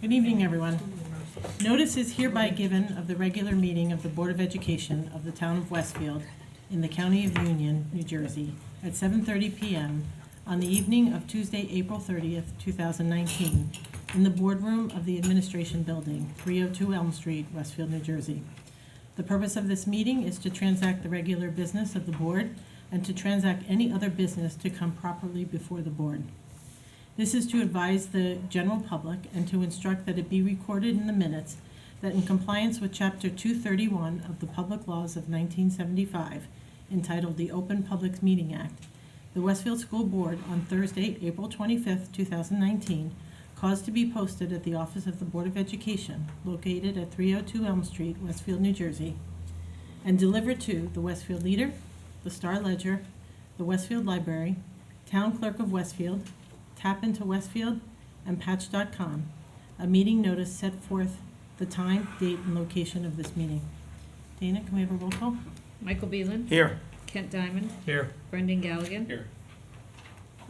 Good evening, everyone. Notice is hereby given of the regular meeting of the Board of Education of the Town of Westfield in the County of Union, New Jersey, at 7:30 p.m. on the evening of Tuesday, April 30th, 2019, in the boardroom of the Administration Building, 302 Elm Street, Westfield, New Jersey. The purpose of this meeting is to transact the regular business of the board and to transact any other business to come properly before the board. This is to advise the general public and to instruct that it be recorded in the minutes that in compliance with Chapter 231 of the Public Laws of 1975, entitled the Open Public Meeting Act, the Westfield School Board on Thursday, April 25th, 2019, caused to be posted at the office of the Board of Education, located at 302 Elm Street, Westfield, New Jersey, and delivered to the Westfield Leader, the Star Ledger, the Westfield Library, Town Clerk of Westfield, Tap into Westfield, and Patch.com. A meeting notice set forth the time, date, and location of this meeting. Dana, can we have a roll call? Michael Beelan. Here. Kent Diamond. Here. Brendan Galligan. Here.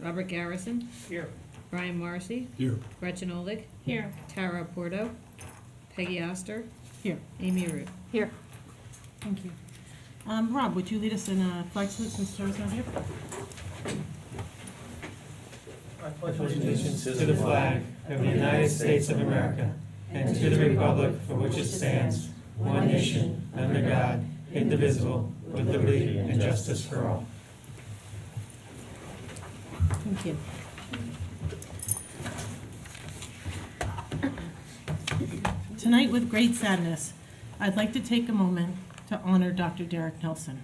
Robert Garrison. Here. Brian Morrissey. Here. Gretchen Olig. Here. Tara Porto. Peggy Oster. Here. Amy Root. Here. Thank you. Rob, would you lead us in a flag salute since Sarah's not here? I pledge allegiance to the flag of the United States of America and to the republic for which it stands, one nation, under God, indivisible, with liberty and justice for all. Thank you. Tonight, with great sadness, I'd like to take a moment to honor Dr. Derek Nelson.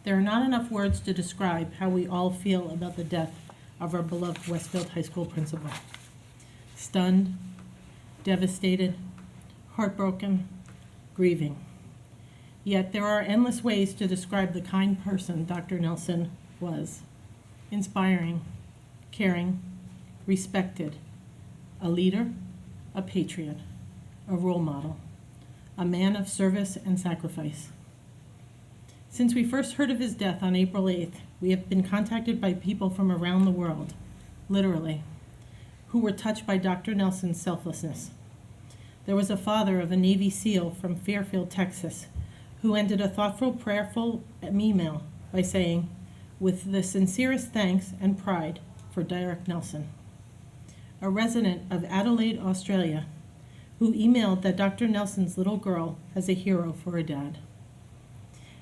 There are not enough words to describe how we all feel about the death of our beloved Westfield High School principal. Stunned, devastated, heartbroken, grieving. Yet there are endless ways to describe the kind person Dr. Nelson was. Inspiring, caring, respected, a leader, a patriot, a role model, a man of service and sacrifice. Since we first heard of his death on April 8th, we have been contacted by people from around the world, literally, who were touched by Dr. Nelson's selflessness. There was a father of a Navy SEAL from Fairfield, Texas, who ended a thoughtful, prayerful email by saying, "With the sincerest thanks and pride for Derek Nelson." A resident of Adelaide, Australia, who emailed that Dr. Nelson's little girl has a hero for a dad.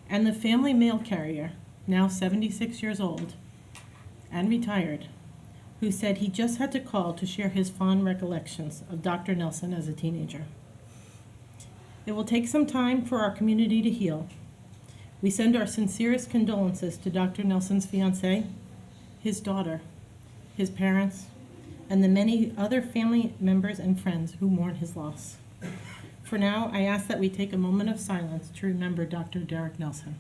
And the family mail carrier, now 76 years old and retired, who said he just had to call to share his fond recollections of Dr. Nelson as a teenager. It will take some time for our community to heal. We send our sincerest condolences to Dr. Nelson's fiancée, his daughter, his parents, and the many other family members and friends who mourn his loss. For now, I ask that we take a moment of silence to remember Dr. Derek Nelson.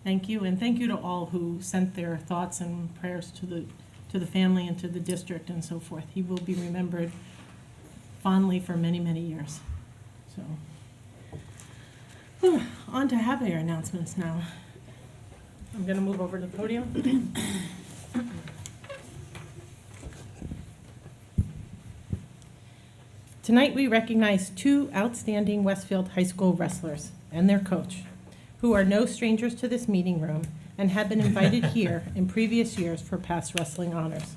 Thank you, and thank you to all who sent their thoughts and prayers to the family and to the district and so forth. He will be remembered fondly for many, many years. So, on to happier announcements now. I'm going to move over to the podium. Tonight we recognize two outstanding Westfield High School wrestlers and their coach, who are no strangers to this meeting room and have been invited here in previous years for past wrestling honors.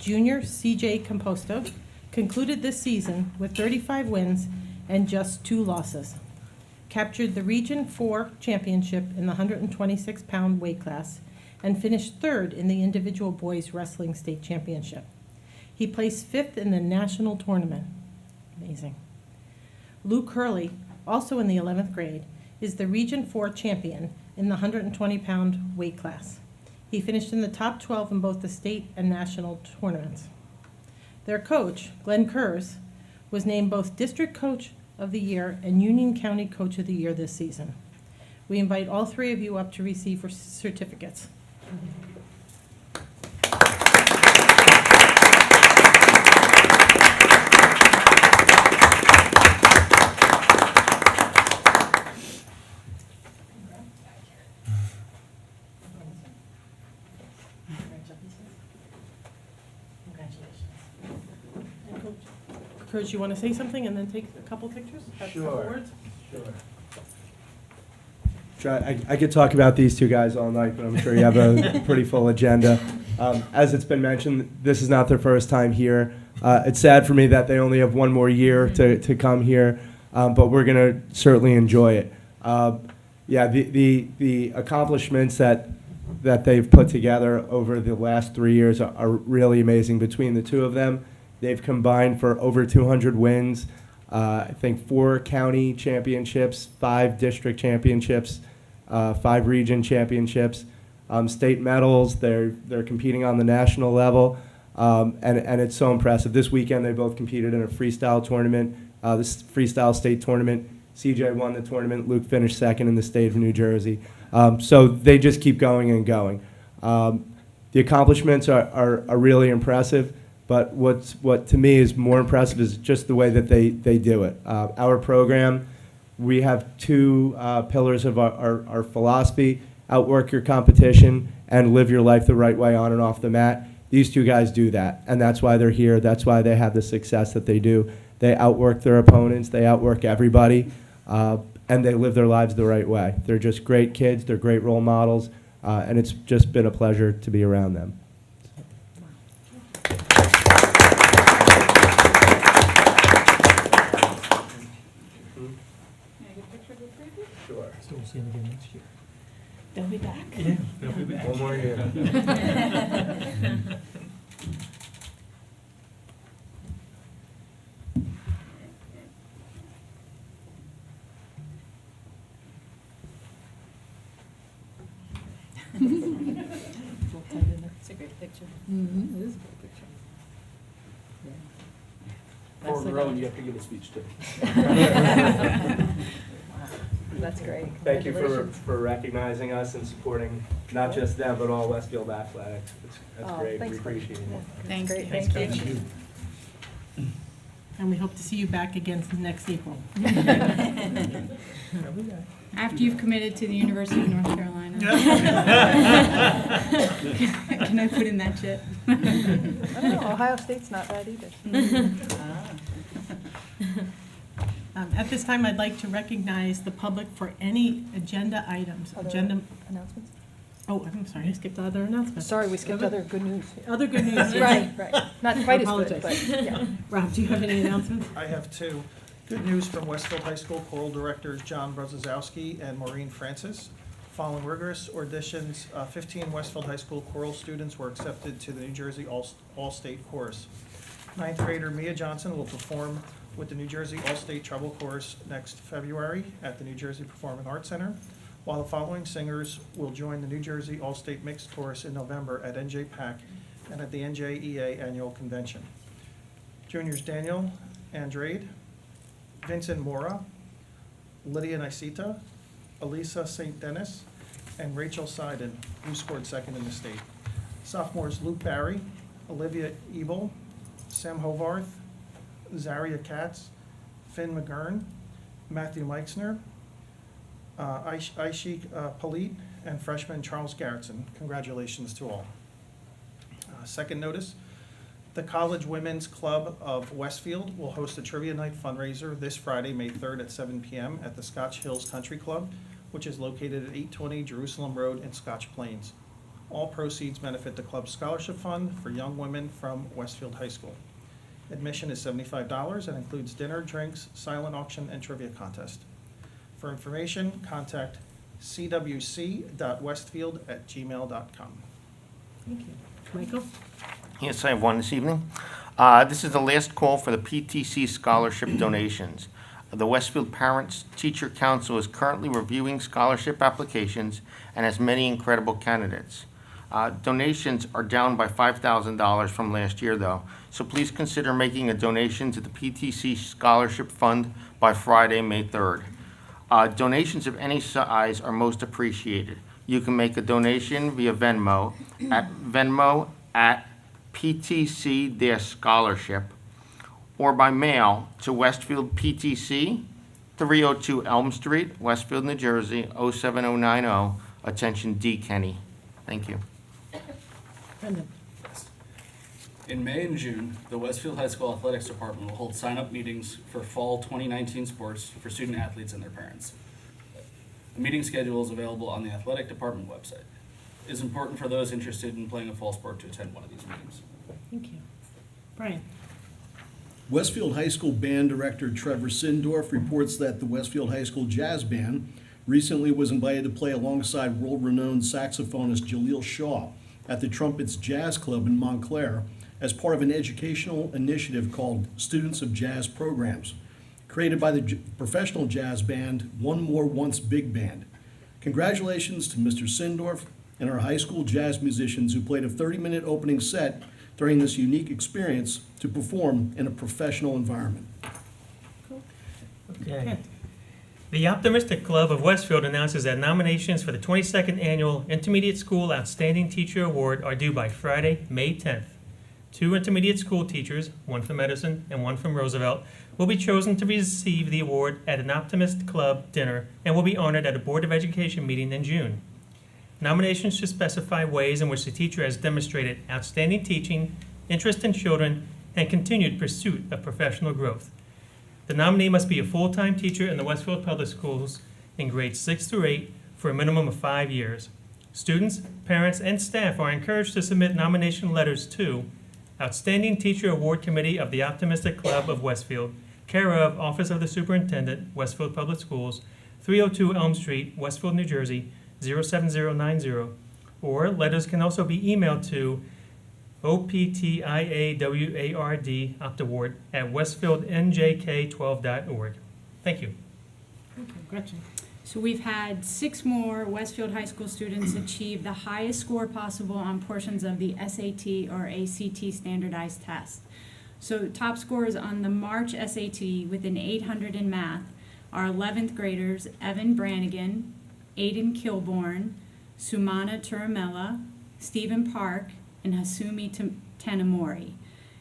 Junior C.J. Composto concluded this season with 35 wins and just 2 losses, captured the Region 4 championship in the 126-pound weight class, and finished 3rd in the individual boys wrestling state championship. He placed 5th in the national tournament. Amazing. Luke Hurley, also in the 11th grade, is the Region 4 champion in the 120-pound weight class. He finished in the top 12 in both the state and national tournaments. Their coach, Glenn Kurz, was named both District Coach of the Year and Union County Coach of the Year this season. We invite all 3 of you up to receive certificates. Kurt, you want to say something and then take a couple pictures? Have a couple Sure. words? I could talk about these two guys all night, but I'm sure you have a pretty full agenda. As it's been mentioned, this is not their first time here. It's sad for me that they only have one more year to come here, but we're going to certainly enjoy it. The accomplishments that they've put together over the last 3 years are really amazing between the two of them. They've combined for over 200 wins, I think 4 county championships, 5 district championships, 5 region championships, state medals. They're competing on the national level, and it's so impressive. This weekend they both competed in a freestyle tournament, this freestyle state tournament. CJ won the tournament. Luke finished second in the state of New Jersey. So they just keep going and going. The accomplishments are really impressive, but what to me is more impressive is just the way that they do it. Our program, we have 2 pillars of our philosophy: outwork your competition and live your life the right way on and off the mat. These 2 guys do that, and that's why they're here. That's why they have the success that they do. They outwork their opponents. They outwork everybody. And they live their lives the right way. They're just great kids. They're great role models, and it's just been a pleasure to be around them. Sure. So we'll see them again next year. They'll be back. Yeah, they'll be back. One more year. It's a great picture. It is a good picture. That's the Rowan, guy. you have to give a speech too. That's great. Thank you for recognizing us and supporting not just them, but all Westfield athletics. That's great. We appreciate it. Thank you. Thank you. And we hope to see you back again next April. After you've committed to the University of North Carolina. Can I put in that chit? I don't know, Ohio State's not bad either. At this time, I'd like to recognize the public for any agenda items. Other Agenda. announcements? Oh, I'm sorry, I skipped other announcements. Sorry, we skipped other good news. Other good news. Right. Not quite as Apologize. good, but yeah. Rob, do you have any announcements? I have 2. Good news from Westfield High School choral directors John Brzezowski and Maureen Francis. Following rigorous auditions, 15 Westfield High School choral students were accepted to the New Jersey All-State Chorus. 9th grader Mia Johnson will perform with the New Jersey All-State Treble Chorus next February at the New Jersey Performing Arts Center, while the following singers will join the New Jersey All-State Mixed Chorus in November at NJPAC and at the NJEA Annual Convention. Juniors Daniel Andrade, Vincent Mora, Lydia Niceta, Elisa St. Dennis, and Rachel Seiden, who scored second in the state. Sophomores Luke Barry, Olivia Ebel, Sam Hovarth, Zaria Katz, Finn McGurn, Matthew Meixner, Aishik Palit, and freshman Charles Garrettson. Congratulations to all. Second notice, the College Women's Club of Westfield will host a trivia night fundraiser this Friday, May 3rd at 7 p.m. at the Scotch Hills Country Club, which is located at 820 Jerusalem Road in Scotch Plains. All proceeds benefit the club's scholarship fund for young women from Westfield High School. Admission is $75 and includes dinner, drinks, silent auction, and trivia contest. For information, contact cwc.westfield@gmail.com. Thank you. Michael? Yes, I have one this evening. This is the last call for the PTC scholarship donations. The Westfield Parents Teacher Council is currently reviewing scholarship applications and has many incredible candidates. Donations are down by $5,000 from last year, though, so please consider making a donation to the PTC Scholarship Fund by Friday, May 3rd. Donations of any size are most appreciated. You can make a donation via Venmo at PTC-scholarship, or by mail to Westfield PTC, 302 Elm Street, Westfield, New Jersey, 07090. Attention D. Kenny. Thank you. Brendan? In May and June, the Westfield High School Athletics Department will hold sign-up meetings for fall 2019 sports for student athletes and their parents. The meeting schedule is available on the athletic department website. It is important for those interested in playing a fall sport to attend one of these meetings. Thank you. Brian? Westfield High School Band Director Trevor Sindorf reports that the Westfield High School Jazz Band recently was invited to play alongside world-renowned saxophonist Jaleel Shaw at the Trumpets Jazz Club in Montclair as part of an educational initiative called Students of Jazz Programs, created by the professional jazz band One More Once Big Band. Congratulations to Mr. Sindorf and our high school jazz musicians who played a 30-minute opening set during this unique experience to perform in a professional environment. Okay. The Optimistic Club of Westfield announces that nominations for the 22nd Annual Intermediate School Outstanding Teacher Award are due by Friday, May 10th. 2 intermediate school teachers, one from Edison and one from Roosevelt, will be chosen to receive the award at an Optimist Club dinner and will be honored at a Board of Education meeting in June. Nominations should specify ways in which the teacher has demonstrated outstanding teaching, interest in children, and continued pursuit of professional growth. The nominee must be a full-time teacher in the Westfield Public Schools in grades 6 through 8 for a minimum of 5 years. Students, parents, and staff are encouraged to submit nomination letters to Outstanding Teacher Award Committee of the Optimistic Club of Westfield, care of Office of the Superintendent, Westfield Public Schools, 302 Elm Street, Westfield, New Jersey, 07090, or letters can also be emailed to OPTIAWARD Optaward at westfieldnjk12.org. Thank you. Thank you. Gretchen? So we've had 6 more Westfield High School students achieve the highest score possible on portions of the SAT or ACT standardized test. So top scores on the March SAT with an 800 in math are 11th graders Evan Brannigan, Aiden Kilborn, Sumana Turamella, Stephen Park, and Hasumi Tanamori.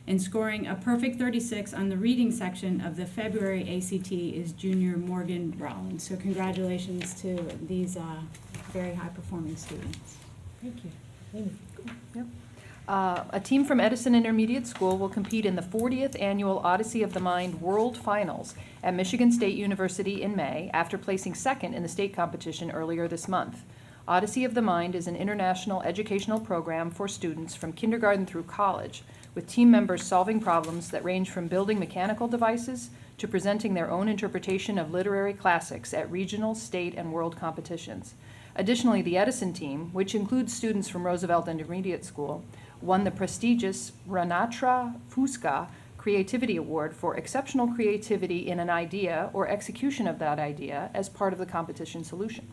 And scoring a perfect 36 on the reading section of the February ACT is junior Morgan Rollins. So congratulations to these very high-performing students. Thank you. Amy? A team from Edison Intermediate School will compete in the 40th Annual Odyssey of the Mind World Finals at Michigan State University in May after placing second in the state competition earlier this month. Odyssey of the Mind is an international educational program for students from kindergarten through college, with team members solving problems that range from building mechanical devices to presenting their own interpretation of literary classics at regional, state, and world competitions. Additionally, the Edison team, which includes students from Roosevelt Intermediate School, won the prestigious Ranatra Fusca Creativity Award for exceptional creativity in an idea or execution of that idea as part of the competition solution.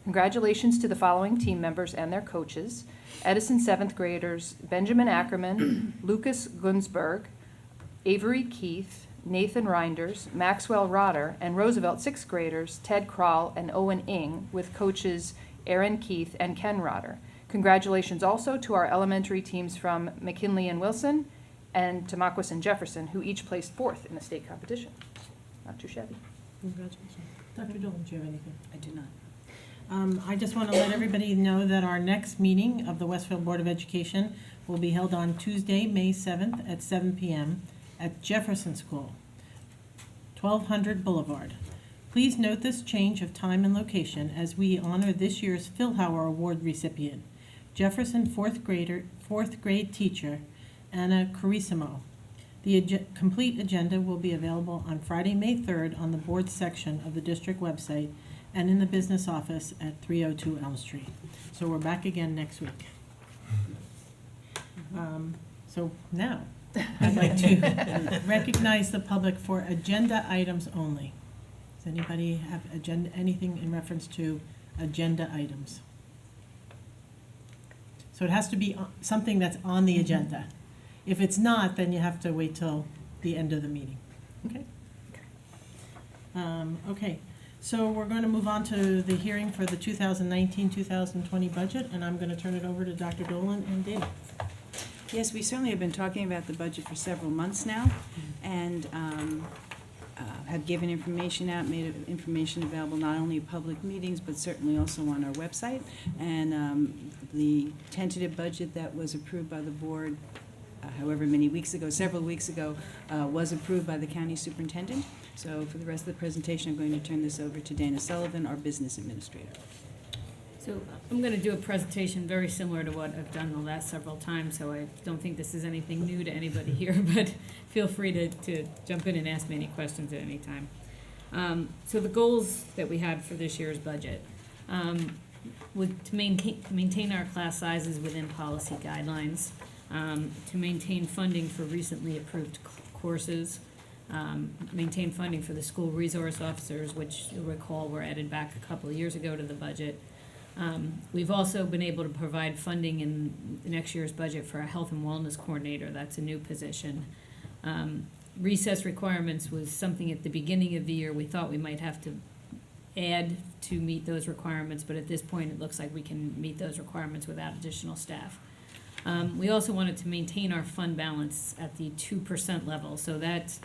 Congratulations to the following team members and their coaches: Edison 7th graders Benjamin Ackerman, Lucas Gunsberg, Avery Keith, Nathan Reinders, Maxwell Rotter, and Roosevelt 6th graders Ted Kroll and Owen Ing, with coaches Aaron Keith and Ken Rotter. Congratulations also to our elementary teams from McKinley and Wilson and Tamaquas and Jefferson, who each placed 4th in the state competition. Not too shabby. Congratulations. Dr. Dolan, do you have anything? I do not. I just want to let everybody know that our next meeting of the Westfield Board of Education will be held on Tuesday, May 7th at 7 p.m. at Jefferson School, 1200 Boulevard. Please note this change of time and location as we honor this year's Philhauer Award recipient, Jefferson fourth grade teacher, Anna Carissimo. The complete agenda will be available on Friday, May 3rd on the board section of the district website and in the business office at 302 Elm Street. So we're back again next week. So now, I'd like to recognize the public for agenda items only. Does anybody have anything in reference to agenda items? So it has to be something that's on the agenda. If it's not, then you have to wait till the end of the meeting. Okay? Okay. So we're going to move on to the hearing for the 2019-2020 budget, and I'm going to turn it over to Dr. Dolan and Dave. Yes, we certainly have been talking about the budget for several months now, and have given information out, made information available not only at public meetings, but certainly also on our website. And the tentative budget that was approved by the board however many weeks ago, several weeks ago, was approved by the county superintendent. So for the rest of the presentation, I'm going to turn this over to Dana Sullivan, our business administrator. So I'm going to do a presentation very similar to what I've done the last several times, so I don't think this is anything new to anybody here, but feel free to jump in and ask me any questions at any time. So the goals that we had for this year's budget was to maintain our class sizes within policy guidelines, to maintain funding for recently approved courses, maintain funding for the school resource officers, which you'll recall were added back a couple of years ago to the budget. We've also been able to provide funding in next year's budget for a health and wellness coordinator. That's a new position. Recess requirements was something at the beginning of the year we thought we might have to add to meet those requirements, but at this point it looks like we can meet those requirements without additional staff. We also wanted to maintain our fund balance at the 2% level, so that's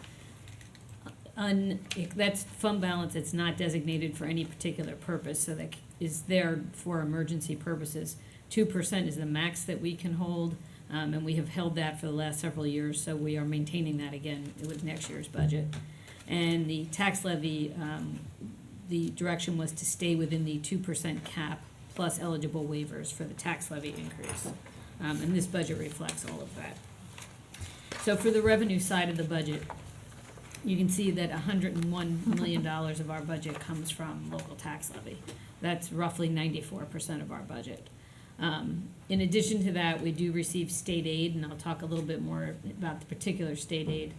fund balance. It's not designated for any particular purpose, so that is there for emergency purposes. 2% is the max that we can hold, and we have held that for the last several years, so we are maintaining that again with next year's budget. And the tax levy, the direction was to stay within the 2% cap plus eligible waivers for the tax levy increase. And this budget reflects all of that. So for the revenue side of the budget, you can see that $101 million of our budget comes from local tax levy. That's roughly 94% of our budget. In addition to that, we do receive state aid, and I'll talk a little bit more about the particular state aid,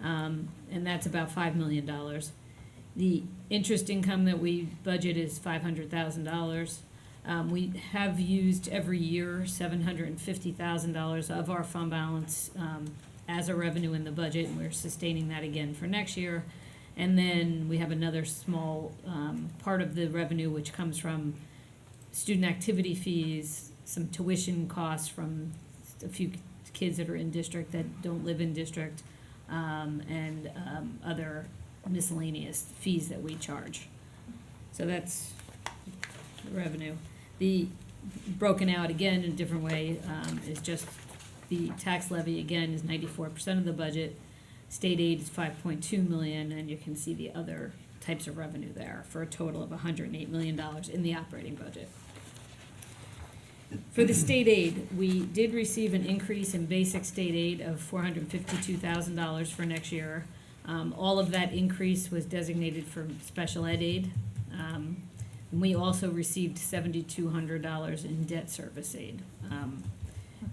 and that's about $5 million. The interest income that we budget is $500,000. We have used every year $750,000 of our fund balance as a revenue in the budget, and we're sustaining that again for next year. And then we have another small part of the revenue which comes from student activity fees, some tuition costs from a few kids that are in district that don't live in district, and other miscellaneous fees that we charge. So that's the revenue. The broken out again in a different way is just the tax levy again is 94% of the budget. State aid is $5.2 million, and you can see the other types of revenue there for a total of $108 million in the operating budget. For the state aid, we did receive an increase in basic state aid of $452,000 for next year. All of that increase was designated for special ed aid. And we also received $7,200 in debt service aid.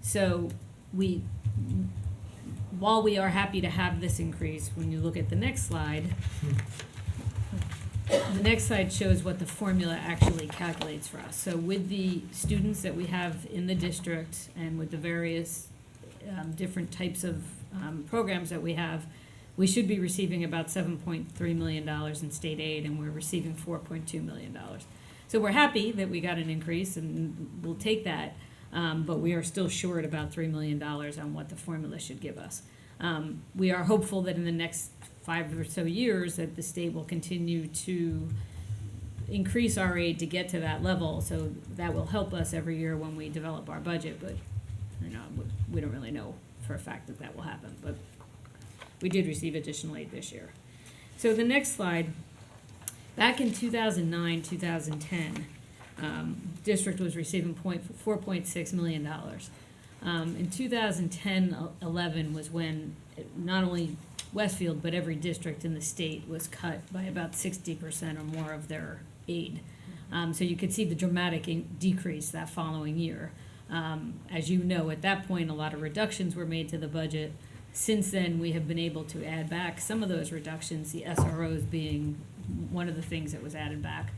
So while we are happy to have this increase, when you look at the next slide, the next slide shows what the formula actually calculates for us. So with the students that we have in the district and with the various different types of programs that we have, we should be receiving about $7.3 million in state aid, and we're receiving $4.2 million. So we're happy that we got an increase, and we'll take that, but we are still short about $3 million on what the formula should give us. We are hopeful that in the next 5 or so years that the state will continue to increase our aid to get to that level, so that will help us every year when we develop our budget, but we don't really know for a fact that will happen, but we did receive additional aid this year. So the next slide, back in 2009, 2010, district was receiving $4.6 million. In 2010-11 was when not only Westfield, but every district in the state was cut by about 60% or more of their aid. So you could see the dramatic decrease that following year. As you know, at that point, a lot of reductions were made to the budget. Since then, we have been able to add back some of those reductions, the SROs being one of the things that was added back.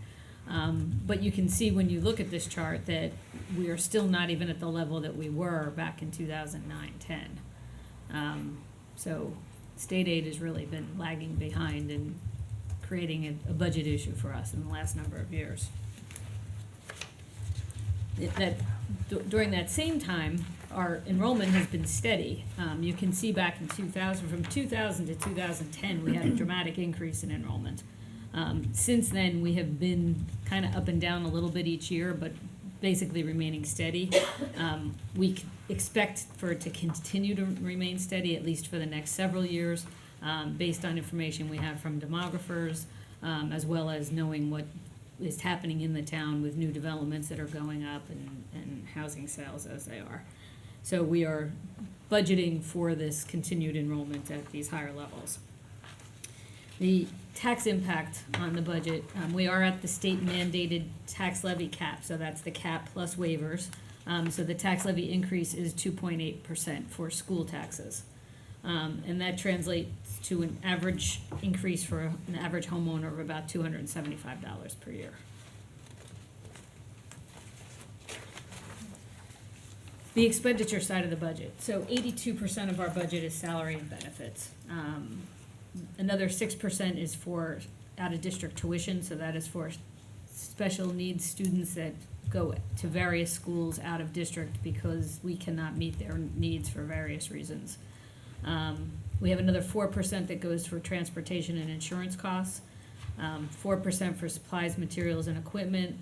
But you can see when you look at this chart that we are still not even at the level that we were back in 2009-10. So state aid has really been lagging behind and creating a budget issue for us in the last number of years. During that same time, our enrollment has been steady. You can see back in 2000, from 2000 to 2010, we had a dramatic increase in enrollment. Since then, we have been kind of up and down a little bit each year, but basically remaining steady. Expect for it to continue to remain steady, at least for the next several years, based on information we have from demographers, as well as knowing what is happening in the town with new developments that are going up and housing sales as they are. So we are budgeting for this continued enrollment at these higher levels. The tax impact on the budget, we are at the state mandated tax levy cap, so that's the cap plus waivers. So the tax levy increase is 2.8% for school taxes. And that translates to an average increase for an average homeowner of about $275 per year. The expenditure side of the budget. So 82% of our budget is salary and benefits. Another 6% is for out-of-district tuition, so that is for special needs students that go to various schools out of district because we cannot meet their needs for various reasons. We have another 4% that goes for transportation and insurance costs, 4% for supplies, materials, and equipment,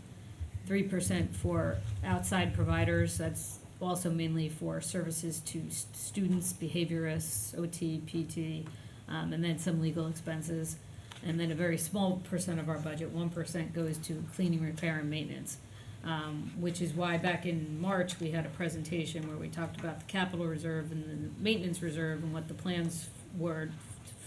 3% for outside providers. That's also mainly for services to students, behaviorists, OT, PT, and then some legal expenses. And then a very small percent of our budget, 1%, goes to cleaning, repair, and maintenance, which is why back in March we had a presentation where we talked about the capital reserve and the maintenance reserve and what the plans were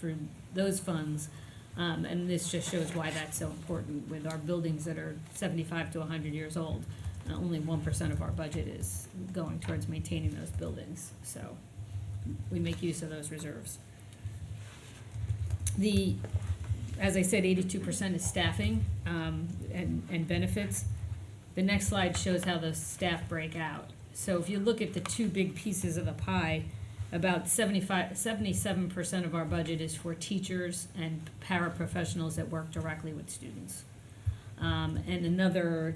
for those funds. And this just shows why that's so important with our buildings that are 75 to 100 years old. Only 1% of our budget is going towards maintaining those buildings, so we make use of those reserves. As I said, 82% is staffing and benefits. The next slide shows how the staff break out. So if you look at the two big pieces of the pie, about 77% of our budget is for teachers and paraprofessionals that work directly with students. And another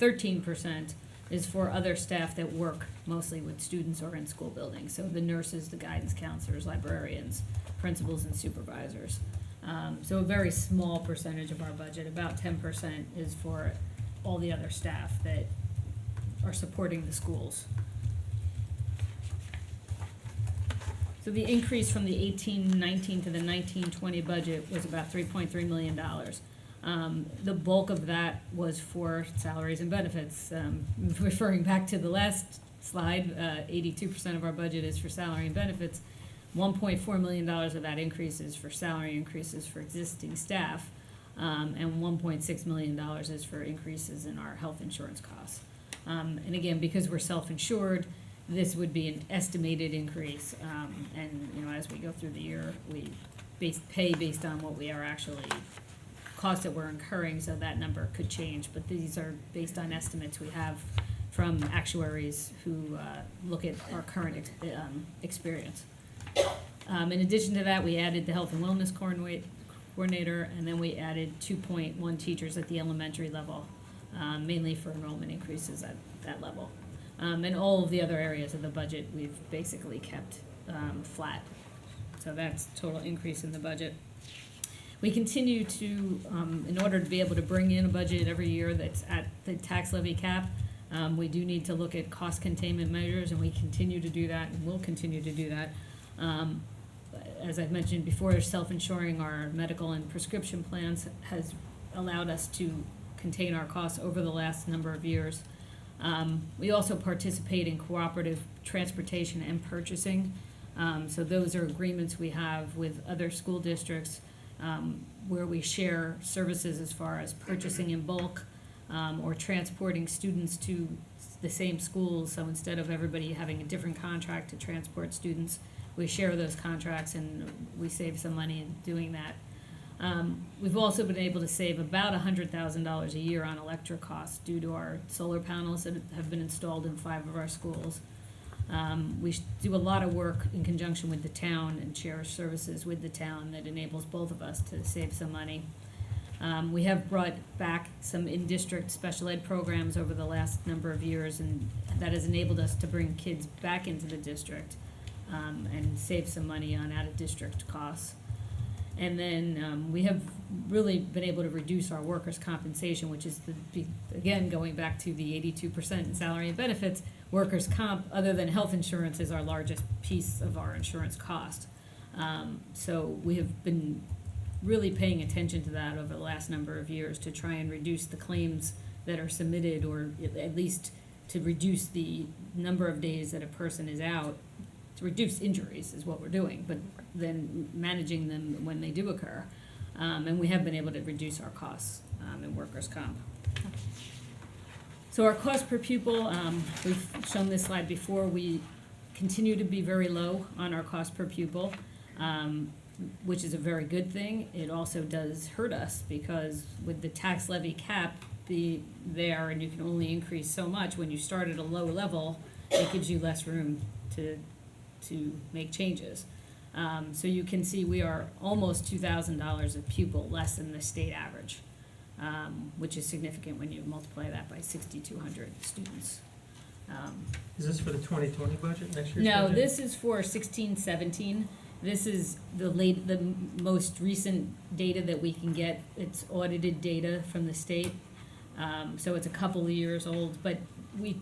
13% is for other staff that work mostly with students or in school buildings. So the nurses, the guidance counselors, librarians, principals, and supervisors. So a very small percentage of our budget, about 10%, is for all the other staff that are supporting the schools. So the increase from the 18-19 to the 19-20 budget was about $3.3 million. The bulk of that was for salaries and benefits. Referring back to the last slide, 82% of our budget is for salary and benefits. $1.4 million of that increase is for salary increases for existing staff, and $1.6 million is for increases in our health insurance costs. And again, because we're self-insured, this would be an estimated increase, and as we go through the year, we pay based on what we are actually costs that we're incurring, so that number could change. But these are based on estimates we have from actuaries who look at our current experience. In addition to that, we added the health and wellness coordinator, and then we added 2.1 teachers at the elementary level, mainly for enrollment increases at that level. And all of the other areas of the budget we've basically kept flat. So that's total increase in the budget. We continue to, in order to be able to bring in a budget every year that's at the tax levy cap, we do need to look at cost containment measures, and we continue to do that and will continue to do that. As I've mentioned before, self-insuring our medical and prescription plans has allowed us to contain our costs over the last number of years. We also participate in cooperative transportation and purchasing. So those are agreements we have with other school districts where we share services as far as purchasing in bulk or transporting students to the same schools. So instead of everybody having a different contract to transport students, we share those contracts and we save some money in doing that. We've also been able to save about $100,000 a year on electric costs due to our solar panels that have been installed in 5 of our schools. We do a lot of work in conjunction with the town and share services with the town that enables both of us to save some money. We have brought back some in-district special ed programs over the last number of years, and that has enabled us to bring kids back into the district and save some money on out-of-district costs. And then we have really been able to reduce our workers' compensation, which is, again, going back to the 82% in salary and benefits, workers' comp, other than health insurance, is our largest piece of our insurance cost. So we have been really paying attention to that over the last number of years to try and reduce the claims that are submitted, or at least to reduce the number of days that a person is out. To reduce injuries is what we're doing, but then managing them when they do occur. And we have been able to reduce our costs in workers' comp. So our cost per pupil, we've shown this slide before, we continue to be very low on our cost per pupil, which is a very good thing. It also does hurt us because with the tax levy cap there, and you can only increase so much, when you start at a low level, it gives you less room to make changes. So you can see we are almost $2,000 a pupil less than the state average, which is significant when you multiply that by 6,200 students. Is this for the 2020 budget, next year's No, budget? this is for 16-17. This is the most recent data that we can get. It's audited data from the state, so it's a couple of years old, but we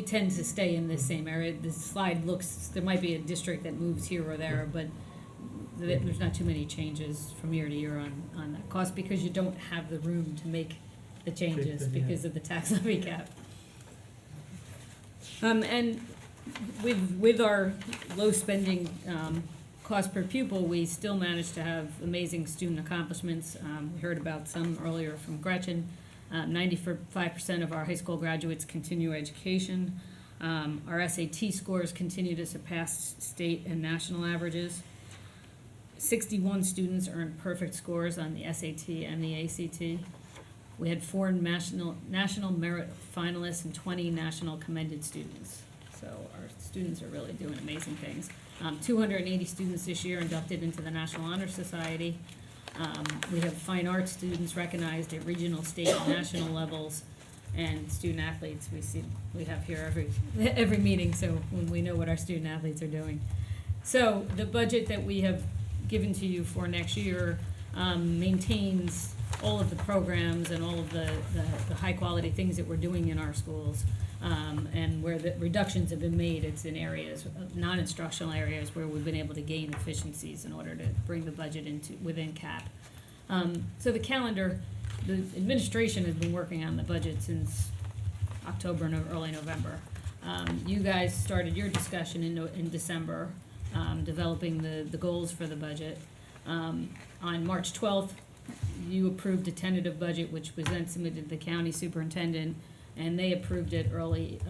tend to stay in this same area. This slide looks, there might be a district that moves here or there, but there's not too many changes from year to year on that cost, because you don't have the room to make the changes because of the tax levy cap. And with our low spending cost per pupil, we still manage to have amazing student accomplishments. We heard about some earlier from Gretchen. 95% of our high school graduates continue education. Our SAT scores continue to surpass state and national averages. 61 students earned perfect scores on the SAT and the ACT. We had 4 national merit finalists and 20 national commended students. So our students are really doing amazing things. 280 students this year inducted into the National Honor Society. We have fine arts students recognized at regional, state, and national levels, and student athletes we have here every meeting, so when we know what our student athletes are doing. So the budget that we have given to you for next year maintains all of the programs and all of the high quality things that we're doing in our schools. And where the reductions have been made, it's in areas, non-instructional areas, where we've been able to gain efficiencies in order to bring the budget within cap. So the calendar, the administration has been working on the budget since October and early November. You guys started your discussion in December, developing the goals for the budget. On March 12th, you approved a tentative budget, which was then submitted to the county superintendent, and they approved it early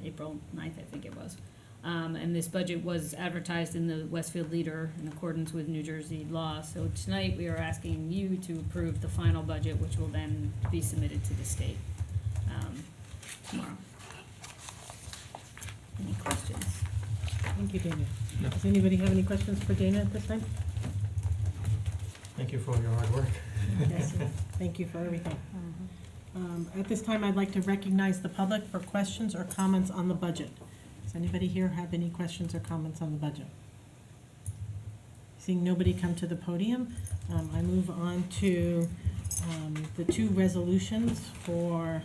April 9th, I think it was. And this budget was advertised in the Westfield Leader in accordance with New Jersey law. So tonight we are asking you to approve the final budget, which will then be submitted to the state tomorrow. Any questions? Thank you, Dana. No. Does anybody have any questions for Dana at this time? Thank you for all your hard work. Yes, thank you for everything. At this time, I'd like to recognize the public for questions or comments on the budget. Does anybody here have any questions or comments on the budget? Seeing nobody come to the podium, I move on to the 2 resolutions for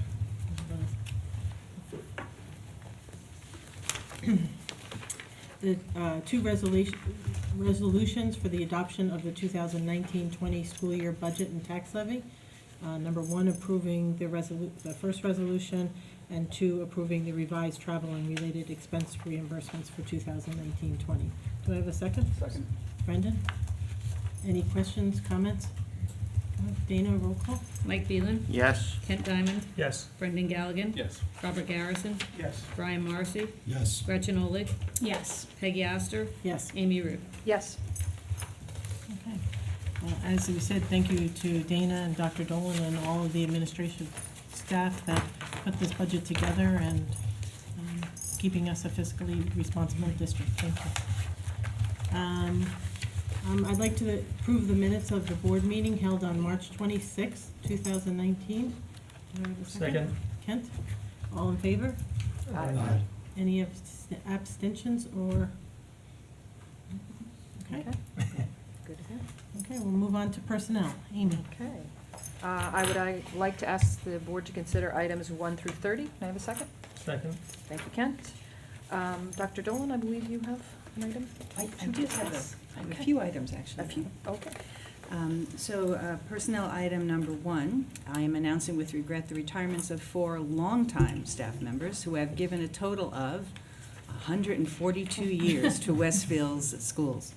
the 2 resolutions for the adoption of the 2019-20 school year budget and tax levy. Number 1, approving the first resolution, and 2, approving the revised travel and related expense reimbursements for 2019-20. Do I have a second? Second. Brendan? Any questions, comments? Dana, roll call? Mike Beelan? Yes. Kent Diamond? Yes. Brendan Galligan? Yes. Robert Garrison? Yes. Brian Marcy? Yes. Gretchen Olig? Yes. Peggy Oster? Yes. Amy Root? Yes. Okay. As we said, thank you to Dana and Dr. Dolan and all of the administration staff that put this budget together and keeping us a fiscally responsible district. Thank you. I'd like to approve the minutes of the board meeting held on March 26, 2019. Do I have a Second. Kent? All in favor? Aye. Any abstentions or? Okay. Good to go. move on to personnel. Amy? Okay. I like to ask the board to consider items 1 through 30. May I have a second? Second. Thank you, Kent. Dr. Dolan, I believe you have an item? I did have a Okay. few items, actually. A few, okay. Personnel item number 1, I am announcing with regret the retirements of 4 longtime staff members who have given a total of 142 years to Westfield's schools.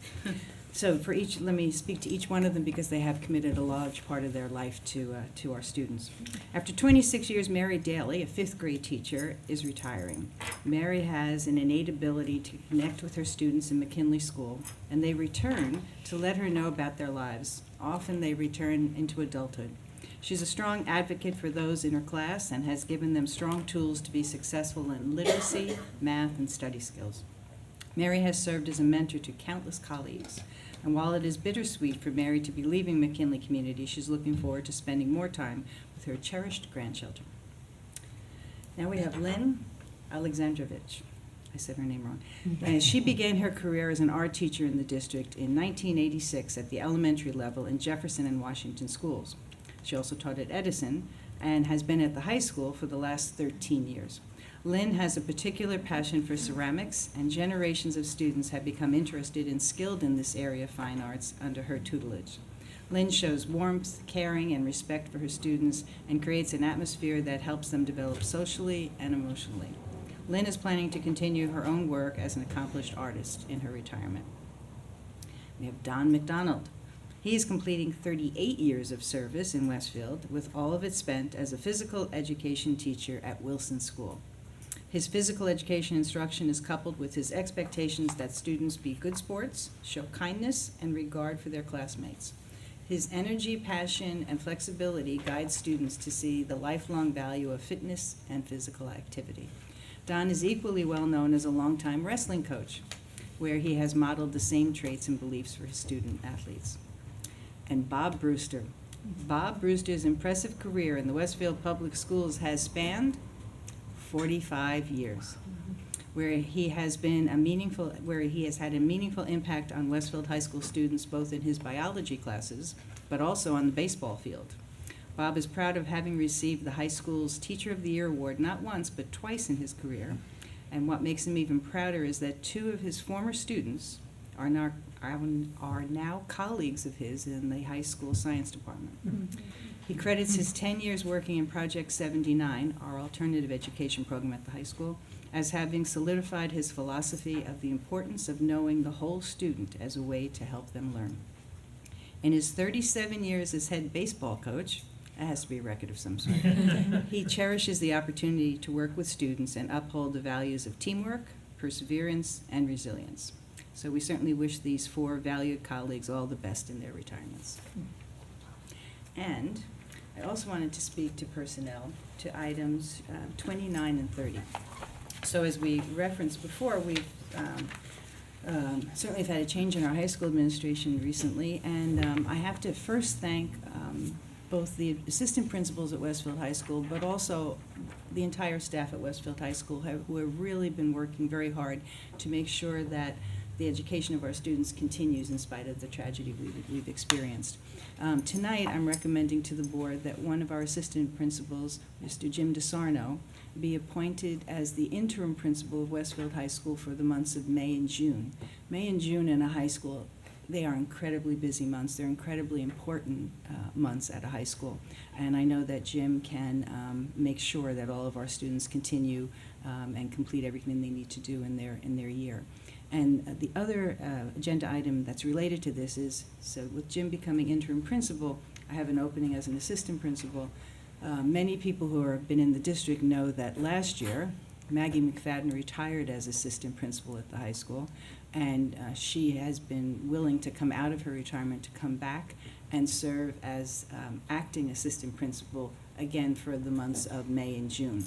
So for each, let me speak to each one of them because they have committed a large part of their life to our students. After 26 years, Mary Daly, a 5th grade teacher, is retiring. Mary has an innate ability to connect with her students in McKinley School, and they return to let her know about their lives. Often they return into adulthood. She's a strong advocate for those in her class and has given them strong tools to be successful in literacy, math, and study skills. Mary has served as a mentor to countless colleagues. And while it is bittersweet for Mary to be leaving McKinley Community, she's looking forward to spending more time with her cherished grandchildren. Now we have Lynne Alexandrovich. I said her name wrong. And she began her career as an art teacher in the district in 1986 at the elementary level in Jefferson and Washington schools. She also taught at Edison and has been at the high school for the last 13 years. Lynne has a particular passion for ceramics, and generations of students have become interested and skilled in this area of fine arts under her tutelage. Lynne shows warmth, caring, and respect for her students and creates an atmosphere that helps them develop socially and emotionally. Lynne is planning to continue her own work as an accomplished artist in her retirement. We have Don McDonald. He is completing 38 years of service in Westfield, with all of it spent as a physical education teacher at Wilson School. His physical education instruction is coupled with his expectations that students be good sports, show kindness, and regard for their classmates. His energy, passion, and flexibility guide students to see the lifelong value of fitness and physical activity. Don is equally well known as a longtime wrestling coach, where he has modeled the same traits and beliefs for his student athletes. And Bob Brewster. Bob Brewster's impressive career in the Westfield Public Schools has spanned 45 years, where he has had a meaningful impact on Westfield High School students, both in his biology classes, but also on the baseball field. Bob is proud of having received the high school's Teacher of the Year award not once, but twice in his career. And what makes him even prouder is that 2 of his former students are now colleagues of his in the high school science department. He credits his 10 years working in Project 79, our alternative education program at the high school, as having solidified his philosophy of the importance of knowing the whole student as a way to help them learn. In his 37 years as head baseball coach, it has to be a record of some sort, he cherishes the opportunity to work with students and uphold the values of teamwork, perseverance, and resilience. So we certainly wish these 4 valued colleagues all the best in their retirements. And I also wanted to speak to personnel, to items 29 and 30. So as we referenced before, we've certainly have had a change in our high school administration recently, and I have to first thank both the assistant principals at Westfield High School, but also the entire staff at Westfield High School who have really been working very hard to make sure that the education of our students continues in spite of the tragedy we've experienced. Tonight, I'm recommending to the board that one of our assistant principals, Mr. Jim DeSarno, be appointed as the interim principal of Westfield High School for the months of May and June. May and June in a high school, they are incredibly busy months. They're incredibly important months at a high school. And I know that Jim can make sure that all of our students continue and complete everything they need to do in their year. And the other agenda item that's related to this is, so with Jim becoming interim principal, I have an opening as an assistant principal. Many people who have been in the district know that last year, Maggie McFadden retired as assistant principal at the high school, and she has been willing to come out of her retirement to come back and serve as acting assistant principal again for the months of May and June.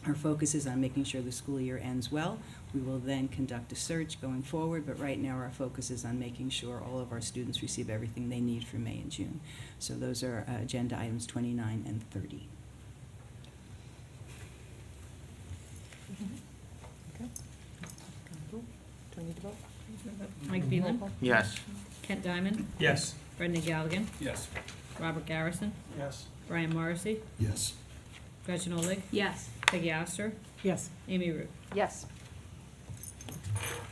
Our focus is on making sure the school year ends well. We will then conduct a search going forward, but right now our focus is on making sure all of our students receive everything they need for May and June. So those are agenda items 29 and 30. Okay. Do I need to vote? Mike Beelan, Yes. Kent Diamond, Yes. Brendan Galligan, Yes. Robert Garrison, Yes. Brian Morrissey, Yes. Gretchen Olig, Yes. Peggy Oster, Yes. Amy Root. Yes.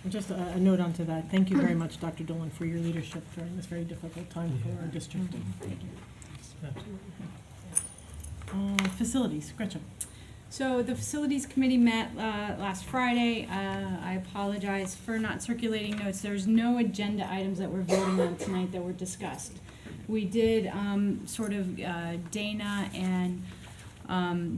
And just a note onto that, thank you very much, Dr. Dolan, for your leadership during this very difficult time for our district. Thank you. Facilities, Gretchen. So the Facilities Committee met last Friday. I apologize for not circulating notes. There's no agenda items that we're voting on tonight that were discussed. We did Dana and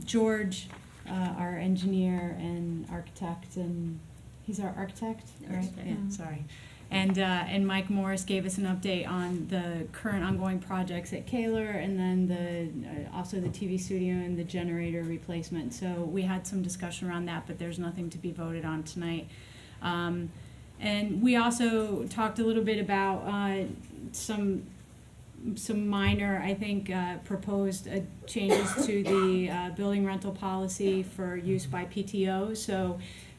George, our engineer and architect, and he's our architect, right? Yeah, sorry. And Mike Morris gave us an update on the current ongoing projects at Kaler, and then also the TV studio and the generator replacement. So we had some discussion around that, but there's nothing to be voted on tonight. And we also talked a little bit about some minor, I think, proposed changes to the building rental policy for use by PTO. So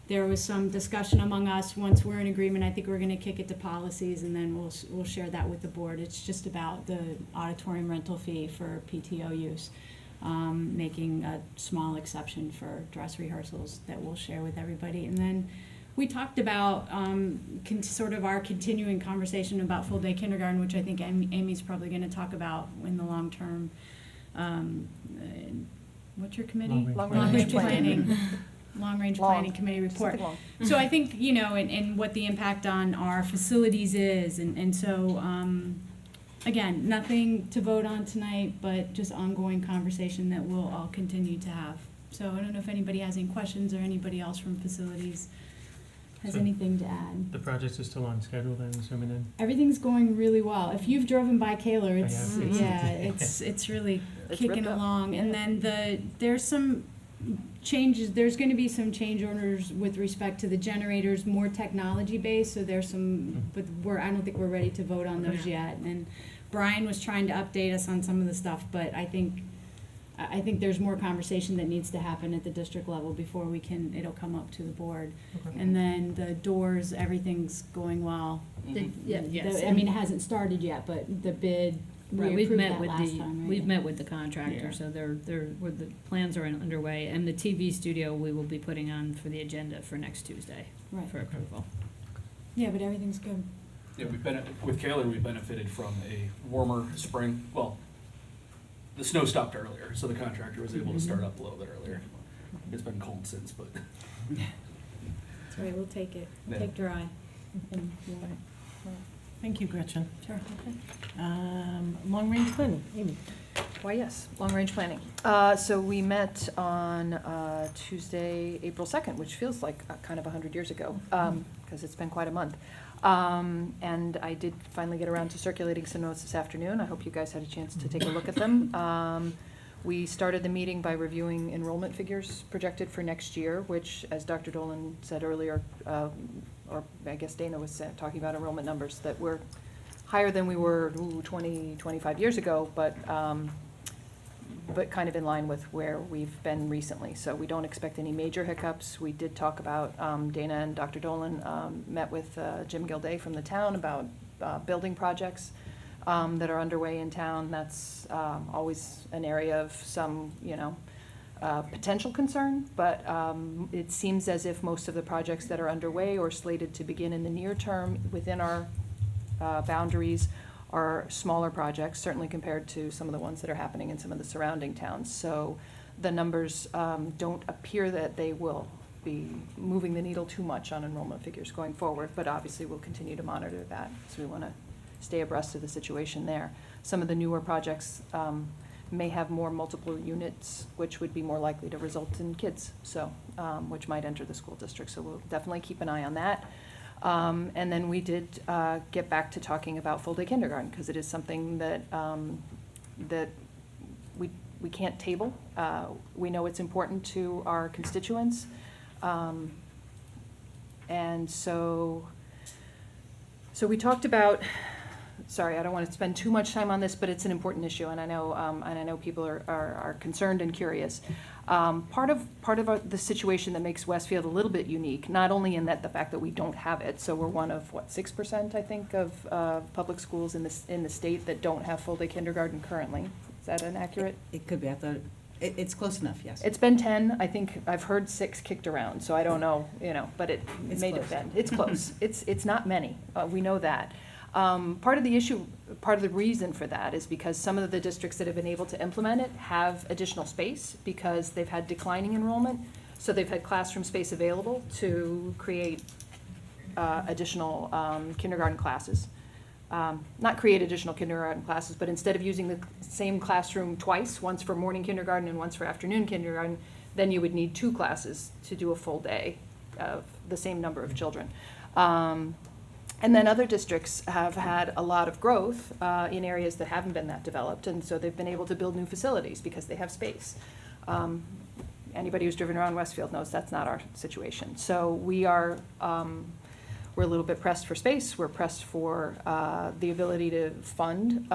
there was some discussion among us. Once we're in agreement, I think we're going to kick it to policies, and then we'll share that with the board. It's just about the auditorium rental fee for PTO use, making a small exception for dress rehearsals that we'll share with everybody. And then we talked about sort of our continuing conversation about full-day kindergarten, which I think Amy's probably going to talk about in the long-term, what's your committee? Long-range planning. Long-range Long. planning committee report. Something long. So I think, and what the impact on our facilities is, and so, again, nothing to vote on tonight, but just ongoing conversation that we'll all continue to have. So I don't know if anybody has any questions, or anybody else from facilities has So anything to add. The projects are still on schedule then, assuming then? Everything's going really well. If you've driven by Kaler, it's, have. yeah, it's really It's kicking ripped up. along. And then there's some changes, there's gonna be some change orders with respect to the generators, more technology based, so there's some, but I don't think we're ready to vote on those yet. And Brian was trying to update us on some of the stuff, but I think there's more conversation that needs to happen at the district level before it'll come up to the board. Okay. And then the doors, everything's going well. Yes. I mean, it hasn't started yet, but the bid, Right, we we've approved met that with last time, right? we've met with the contractor, Yeah. so the plans are underway, and the TV studio we will be putting on for the agenda for next Tuesday Right. for approval. Yeah, but everything's good. Yeah, with Kaler, we benefited from a warmer spring. Well, the snow stopped earlier, so the contractor was able to start up a little bit earlier. It's been cold since, but That's right, we'll take it. Yeah. Take dry. Thank you, Gretchen. Sure. Long-range planning, Amy. Why, yes, long-range planning. So we met on Tuesday, April 2nd, which feels like kind of 100 years ago, because it's been quite a month. And I did finally get around to circulating some notes this afternoon. I hope you guys had a chance to take a look at them. We started the meeting by reviewing enrollment figures projected for next year, which, as Dr. Dolan said earlier, or I guess Dana was talking about enrollment numbers that were higher than we were 20, 25 years ago, but kind of in line with where we've been recently. So we don't expect any major hiccups. We did talk about, Dana and Dr. Dolan met with Jim Gilday from the town about building projects that are underway in town. That's always an area of some, potential concern, but it seems as if most of the projects that are underway or slated to begin in the near term within our boundaries are smaller projects, certainly compared to some of the ones that are happening in some of the surrounding towns. So the numbers don't appear that they will be moving the needle too much on enrollment figures going forward, but obviously we'll continue to monitor that, so we want to stay abreast of the situation there. Some of the newer projects may have more multiple units, which would be more likely to result in kids, so which might enter the school district. So we'll definitely keep an eye on that. And then we did get back to talking about full-day kindergarten, because it is something that that we can't table. We know it's important to our constituents, and so we talked about sorry, I don't want to spend too much time on this, but it's an important issue, and I know people are concerned and curious. Part of the situation that makes Westfield a little bit unique, not only in that the fact that we don't have it, so we're one of, 6%, I think, of public schools in the state that don't have full-day kindergarten currently. Is that inaccurate? It could be, I thought, it's close enough, yes. It's been 10, I think, I've heard 6 kicked around, so I don't know, but it It's may close. depend. It's close. It's not many, we know that. Part of the issue, part of the reason for that is because some of the districts that have been able to implement it have additional space because they've had declining enrollment, so they've had classroom space available to create additional kindergarten classes. Not create additional kindergarten classes, but instead of using the same classroom twice, once for morning kindergarten and once for afternoon kindergarten, then you would need 2 classes to do a full day of the same number of children. And then other districts have had a lot of growth in areas that haven't been that developed, and so they've been able to build new facilities because they have space. Anybody who's driven around Westfield knows that's not our situation. So we are, we're a little bit pressed for space. We're pressed for the ability to fund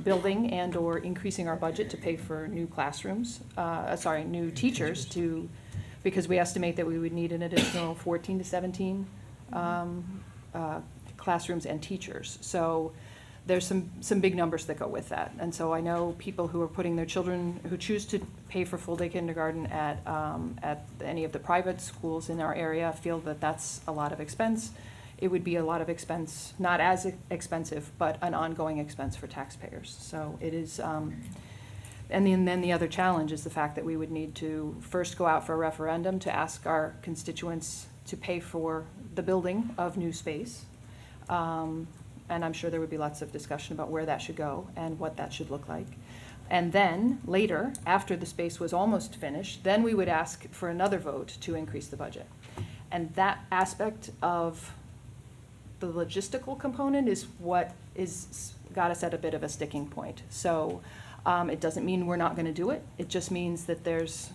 building and/or increasing our budget to pay for new classrooms, new teachers because we estimate that we would need an additional 14 to 17 classrooms and teachers. So there's some big numbers that go with that. And so I know people who are putting their children, who choose to pay for full-day kindergarten at any of the private schools in our area feel that that's a lot of expense. It would be a lot of expense, not as expensive, but an ongoing expense for taxpayers. So it is, and then the other challenge is the fact that we would need to first go out for a referendum to ask our constituents to pay for the building of new space. And I'm sure there would be lots of discussion about where that should go and what that should look like. And then later, after the space was almost finished, then we would ask for another vote to increase the budget. And that aspect of the logistical component is what is got us at a bit of a sticking point. So it doesn't mean we're not going to do it. It just means that there's,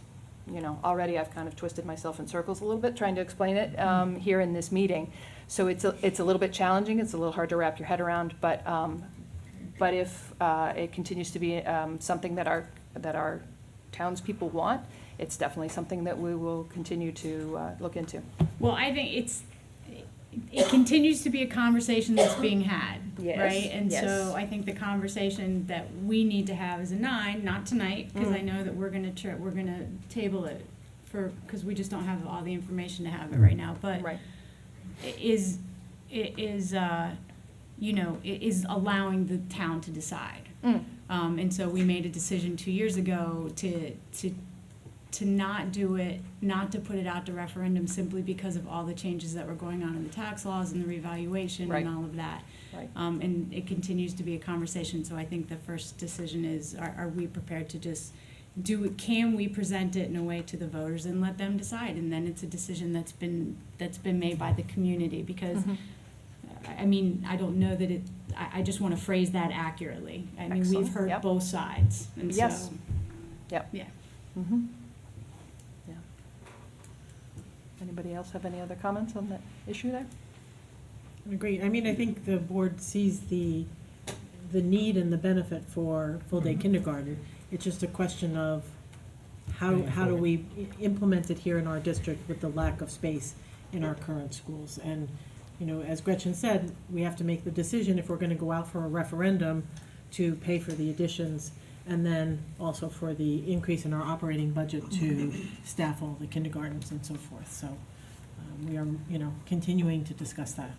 already I've kind of twisted myself in circles a little bit trying to explain it here in this meeting. So it's a little bit challenging. It's a little hard to wrap your head around. But if it continues to be something that our townspeople want, it's definitely something that we will continue to look into. Well, I think it continues to be a conversation that's being had, Yes, right? And yes. so I think the conversation that we need to have is a 9, not tonight, because I know that we're gonna table it because we just don't have all the information to have it right now. But Right. it is allowing the town to decide. And so we made a decision 2 years ago to not do it, not to put it out to referendum simply because of all the changes that were going on in the tax laws and the revaluation Right. and all of that. Right. And it continues to be a conversation, so I think the first decision is, are we prepared to just can we present it in a way to the voters and let them decide? And then it's a decision that's been made by the community, because I don't know that I just want to phrase that accurately. I mean, Excellent. we've heard Yep. both sides, and Yes. so. Yep. Yeah. Mm-hmm. Yeah. Anybody else have any other comments on that issue there? Agreed. I mean, I think the board sees the need and the benefit for full-day kindergarten. It's just a question of how do we implement it here in our district with the lack of space in our current schools. And, as Gretchen said, we have to make the decision if we're going to go out for a referendum to pay for the additions, and then also for the increase in our operating budget to staff all the kindergartens and so forth. So we are, continuing to discuss that.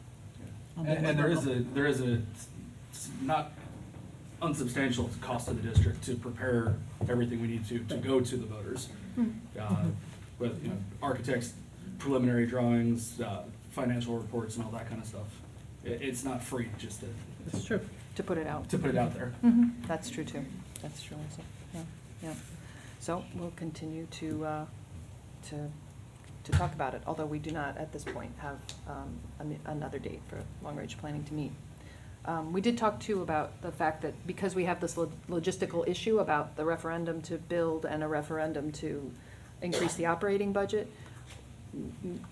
And there is a not unsubstantial cost to the district to prepare everything we need to go to the voters. With architects, preliminary drawings, financial reports, and all that kind of stuff. It's not free just to It's true. To put it out. out there. That's true too. That's true also. Yeah. So we'll continue to talk about it, although we do not at this point have another date for long-range planning to meet. We did talk too about the fact that because we have this logistical issue about the referendum to build and a referendum to increase the operating budget,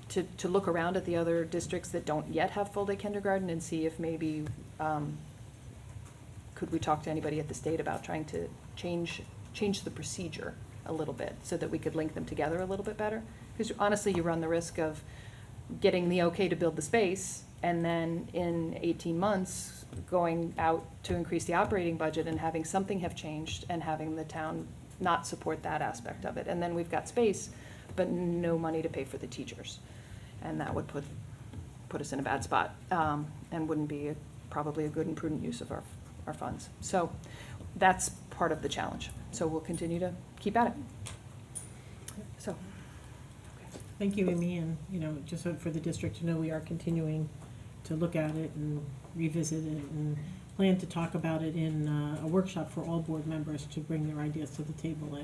to look around at the other districts that don't yet have full-day kindergarten and see if maybe could we talk to anybody at the state about trying to change the procedure a little bit so that we could link them together a little bit better? Because honestly, you run the risk of getting the okay to build the space, and then in 18 months, going out to increase the operating budget and having something have changed and having the town not support that aspect of it. And then we've got space, but no money to pay for the teachers. And that would put us in a bad spot, and wouldn't be probably a good and prudent use of our funds. So that's part of the challenge. So we'll continue to keep at it. So. Thank you, Amy, and, just so for the district to know, we are continuing to look at it and revisit it and plan to talk about it in a workshop for all board members to bring their ideas to the table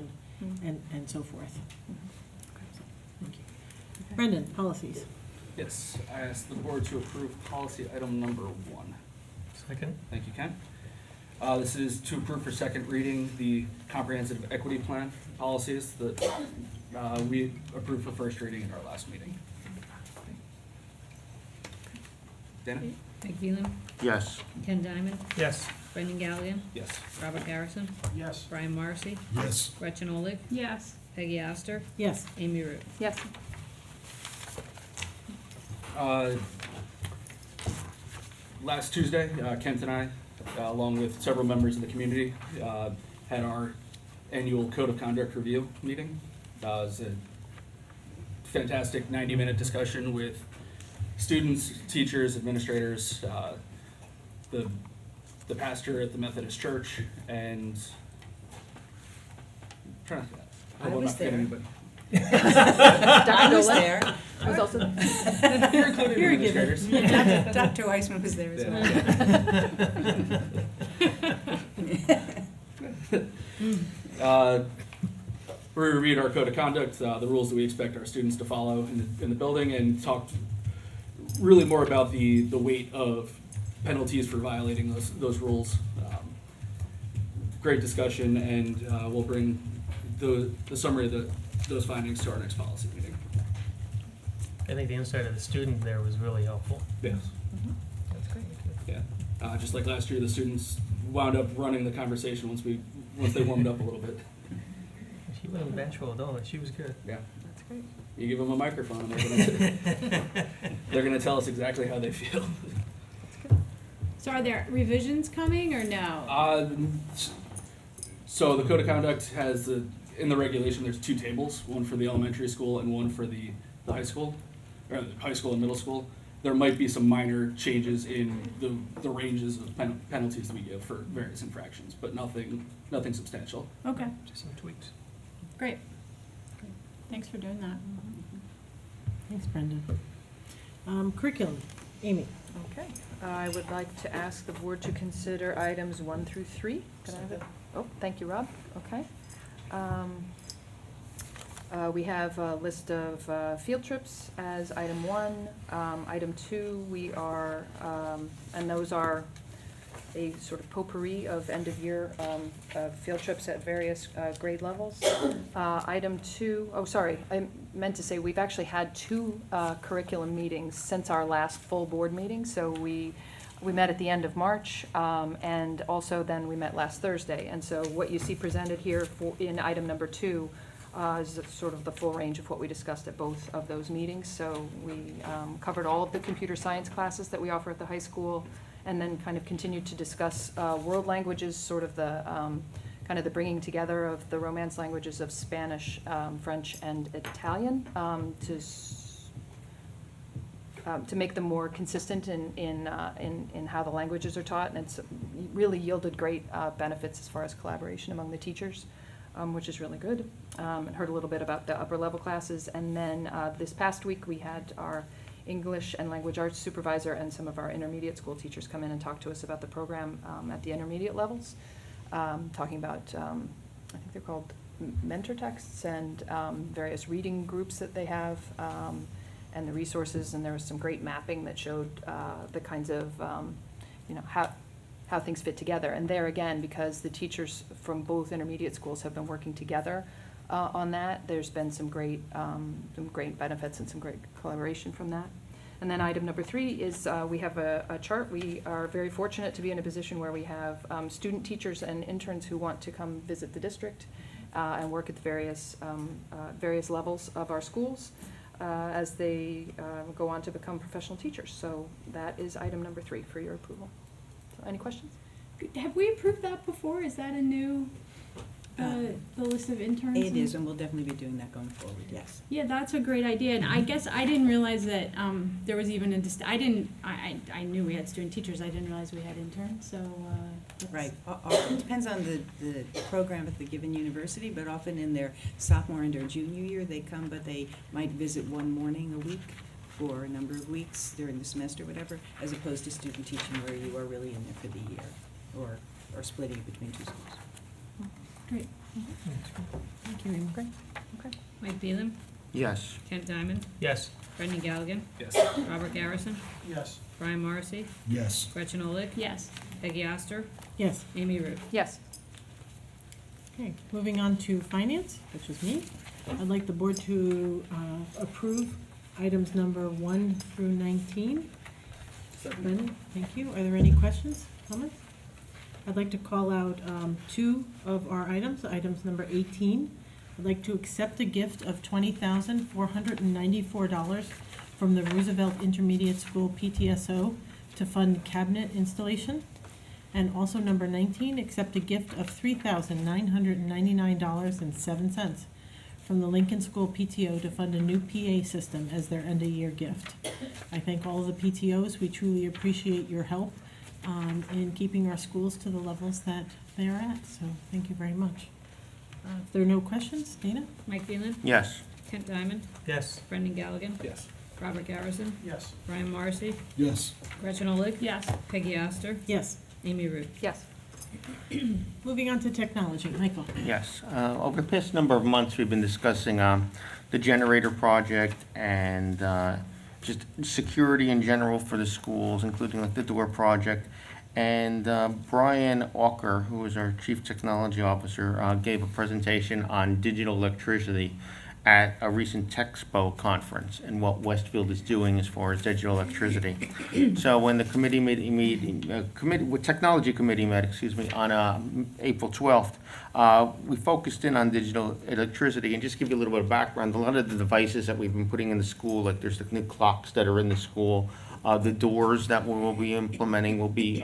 and so forth. So, thank you. Brendan, policies. Yes, I ask the board to approve policy item number 1. Second? Thank you, Ken. This is to approve for second reading the comprehensive equity plan policies that we approved for first reading in our last meeting. Dana? Mike Veland, Yes. Ken Diamond, Yes. Brendan Galligan, Yes. Robert Garrison, Yes. Brian Morrissey, Yes. Gretchen Olig, Yes. Peggy Oster, Yes. Amy Root. Yes. Last Tuesday, Kent and I, along with several members of the community, had our annual Code of Conduct review meeting. It was a fantastic 90-minute discussion with students, teachers, administrators, the pastor at the Methodist Church, and I hope I'm was not forgetting there. anybody. I was there. I was also, You're included administrators. Dr. Weissman was there as well. We reviewed our code of conduct, the rules that we expect our students to follow in the building, and talked really more about the weight of penalties for violating those rules. Great discussion, and we'll bring the summary of those findings to our next policy meeting. I think the insight of the student there was really helpful. Yes. That's great. Yeah. Just like last year, the students wound up running the conversation once they warmed up a little bit. She wasn't vengeful at all. She was good. Yeah. that's great. You give them a microphone, and they're gonna tell us exactly how they feel. So are there revisions coming or no? So the code of conduct has in the regulation, there's 2 tables, one for the elementary school and one for the high school, or the high school and middle school. There might be some minor changes in the ranges of penalties that we give for various infractions, but nothing substantial. Okay, Just some tweaks. great. Thanks for doing that. Thanks, Brendan. Curriculum, Amy. Okay. I would like to ask the board to consider items 1 through 3. Can I have it? Oh, thank you, Rob. Okay. We have a list of field trips as item 1. Item 2, we are, and those are a sort of potpourri of end-of-year field trips at various grade levels. Item 2, oh, sorry, I meant to say we've actually had 2 curriculum meetings since our last full board meeting. So we met at the end of March, and also then we met last Thursday. And so what you see presented here in item number 2 is sort of the full range of what we discussed at both of those meetings. So we covered all of the computer science classes that we offer at the high school, and then kind of continued to discuss world languages, sort of the kind of the bringing together of the Romance languages of Spanish, French, and Italian to make them more consistent in how the languages are taught, and it's really yielded great benefits as far as collaboration among the teachers, which is really good. And heard a little bit about the upper level classes, and then this past week we had our English and language arts supervisor and some of our intermediate school teachers come in and talk to us about the program at the intermediate levels, talking about, I think they're called mentor texts and various reading groups that they have, and the resources, and there was some great mapping that showed the kinds of, how things fit together. And there again, because the teachers from both intermediate schools have been working together on that, there's been some great benefits and some great collaboration from that. And then item number 3 is we have a chart. We are very fortunate to be in a position where we have student teachers and interns who want to come visit the district and work at the various levels of our schools as they go on to become professional teachers. So that is item number 3 for your approval. So any questions? Have we approved that before? Is that a new, the list of interns? It is, and we'll definitely be doing that going forward, yes. Yeah, that's a great idea, and I guess I didn't realize that there was even a I knew we had student teachers, I didn't realize we had interns, so, that's- Right. It depends on the program at the given university, but often in their sophomore and or junior year, they come, but they might visit one morning a week for a number of weeks during the semester, whatever, as opposed to student teaching where you are really in there for the year, or splitting it between 2 schools. Great. Thank you, Amy. Great. Okay. Mike Belan, Yes. Kent Diamond, Yes. Brendan Galligan, Yes. Robert Garrison, Yes. Brian Morrissey, Yes. Gretchen Oleg, Yes. Peggy Oster, Yes. Amy Root. Yes. Okay, moving on to finance, which is me. I'd like the board to approve items number 1 through 19. Brendan, thank you. Are there any questions, comments? I'd like to call out 2 of our items, items number 18. I'd like to accept a gift of $20,494 from the Roosevelt Intermediate School PTSO to fund cabinet installation. And also number 19, accept a gift of $3,999.07 from the Lincoln School PTO to fund a new PA system as their end-of-year gift. I thank all of the PTOs. We truly appreciate your help in keeping our schools to the levels that they are at, so thank you very much. If there are no questions, Dana? Mike Belan, Yes. Kent Diamond, Yes. Brendan Galligan, Yes. Robert Garrison, Yes. Brian Morrissey, Yes. Gretchen Oleg, Yes. Peggy Oster, Yes. Amy Root. Yes. Moving on to technology. Michael? Yes. Over the past number of months, we've been discussing the generator project and just security in general for the schools, including like the door project. And Brian Walker, who is our Chief Technology Officer, gave a presentation on digital electricity at a recent Texpo conference and what Westfield is doing as far as digital electricity. So when the technology committee met, on April 12th, we focused in on digital electricity. And just give you a little bit of background, a lot of the devices that we've been putting in the school, like there's the new clocks that are in the school, the doors that we will be implementing will be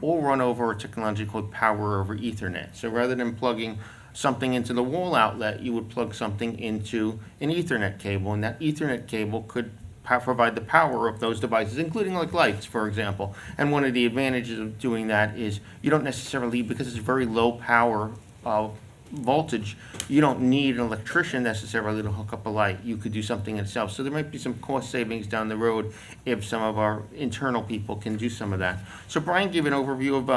all run over a technology called Power over Ethernet. So rather than plugging something into the wall outlet, you would plug something into an Ethernet cable, and that Ethernet cable could provide the power of those devices, including like lights, for example. And one of the advantages of doing that is you don't necessarily, because it's very low power voltage, you don't need an electrician necessarily to hook up a light. You could do something itself. So there might be some cost savings down the road if some of our internal people can do some of that. So Brian gave an overview of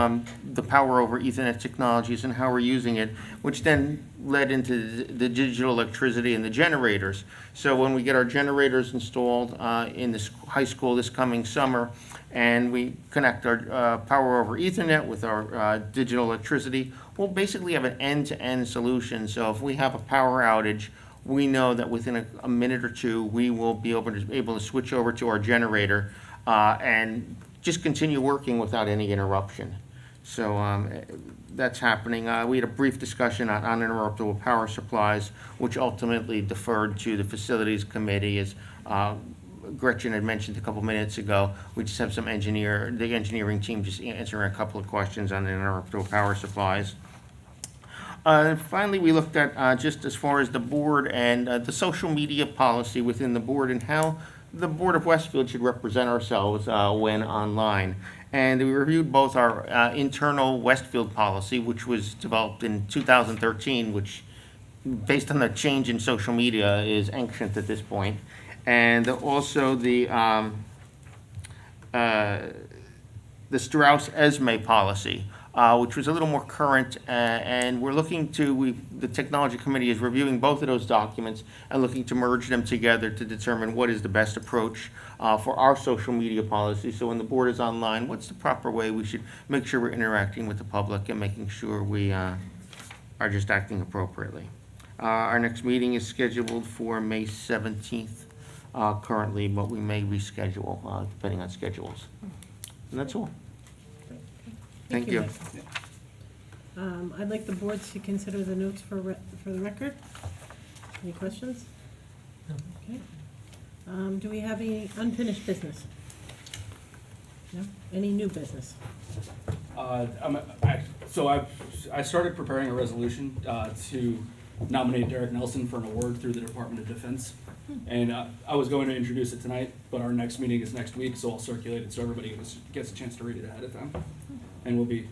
the Power over Ethernet technologies and how we're using it, which then led into the digital electricity and the generators. So when we get our generators installed in the high school this coming summer, and we connect our Power over Ethernet with our digital electricity, we'll basically have an end-to-end solution. So if we have a power outage, we know that within a minute or two, we will be able to switch over to our generator and just continue working without any interruption. So that's happening. We had a brief discussion on uninterruptible power supplies, which ultimately deferred to the facilities committee as Gretchen had mentioned a couple minutes ago. We just have the engineering team just answering a couple of questions on the uninterruptible power supplies. Finally, we looked at just as far as the board and the social media policy within the board and how the Board of Westfield should represent ourselves when online. And we reviewed both our internal Westfield policy, which was developed in 2013, which, based on the change in social media, is ancient at this point. And also the Strauss-Esme policy, which was a little more current, and we're looking to, the technology committee is reviewing both of those documents and looking to merge them together to determine what is the best approach for our social media policy. So when the board is online, what's the proper way we should make sure we're interacting with the public and making sure we are just acting appropriately. Our next meeting is scheduled for May 17th currently, but we may reschedule, depending on schedules. And that's all. Thank you. Mike. I'd like the board to consider the notes for the record. Any questions? No. Okay. Do we have any unfinished business? No? Any new business? I started preparing a resolution to nominate Derek Nelson for an award through the Department of Defense. And I was going to introduce it tonight, but our next meeting is next week, so I'll circulate it so everybody gets a chance to read it ahead of time. And we'll be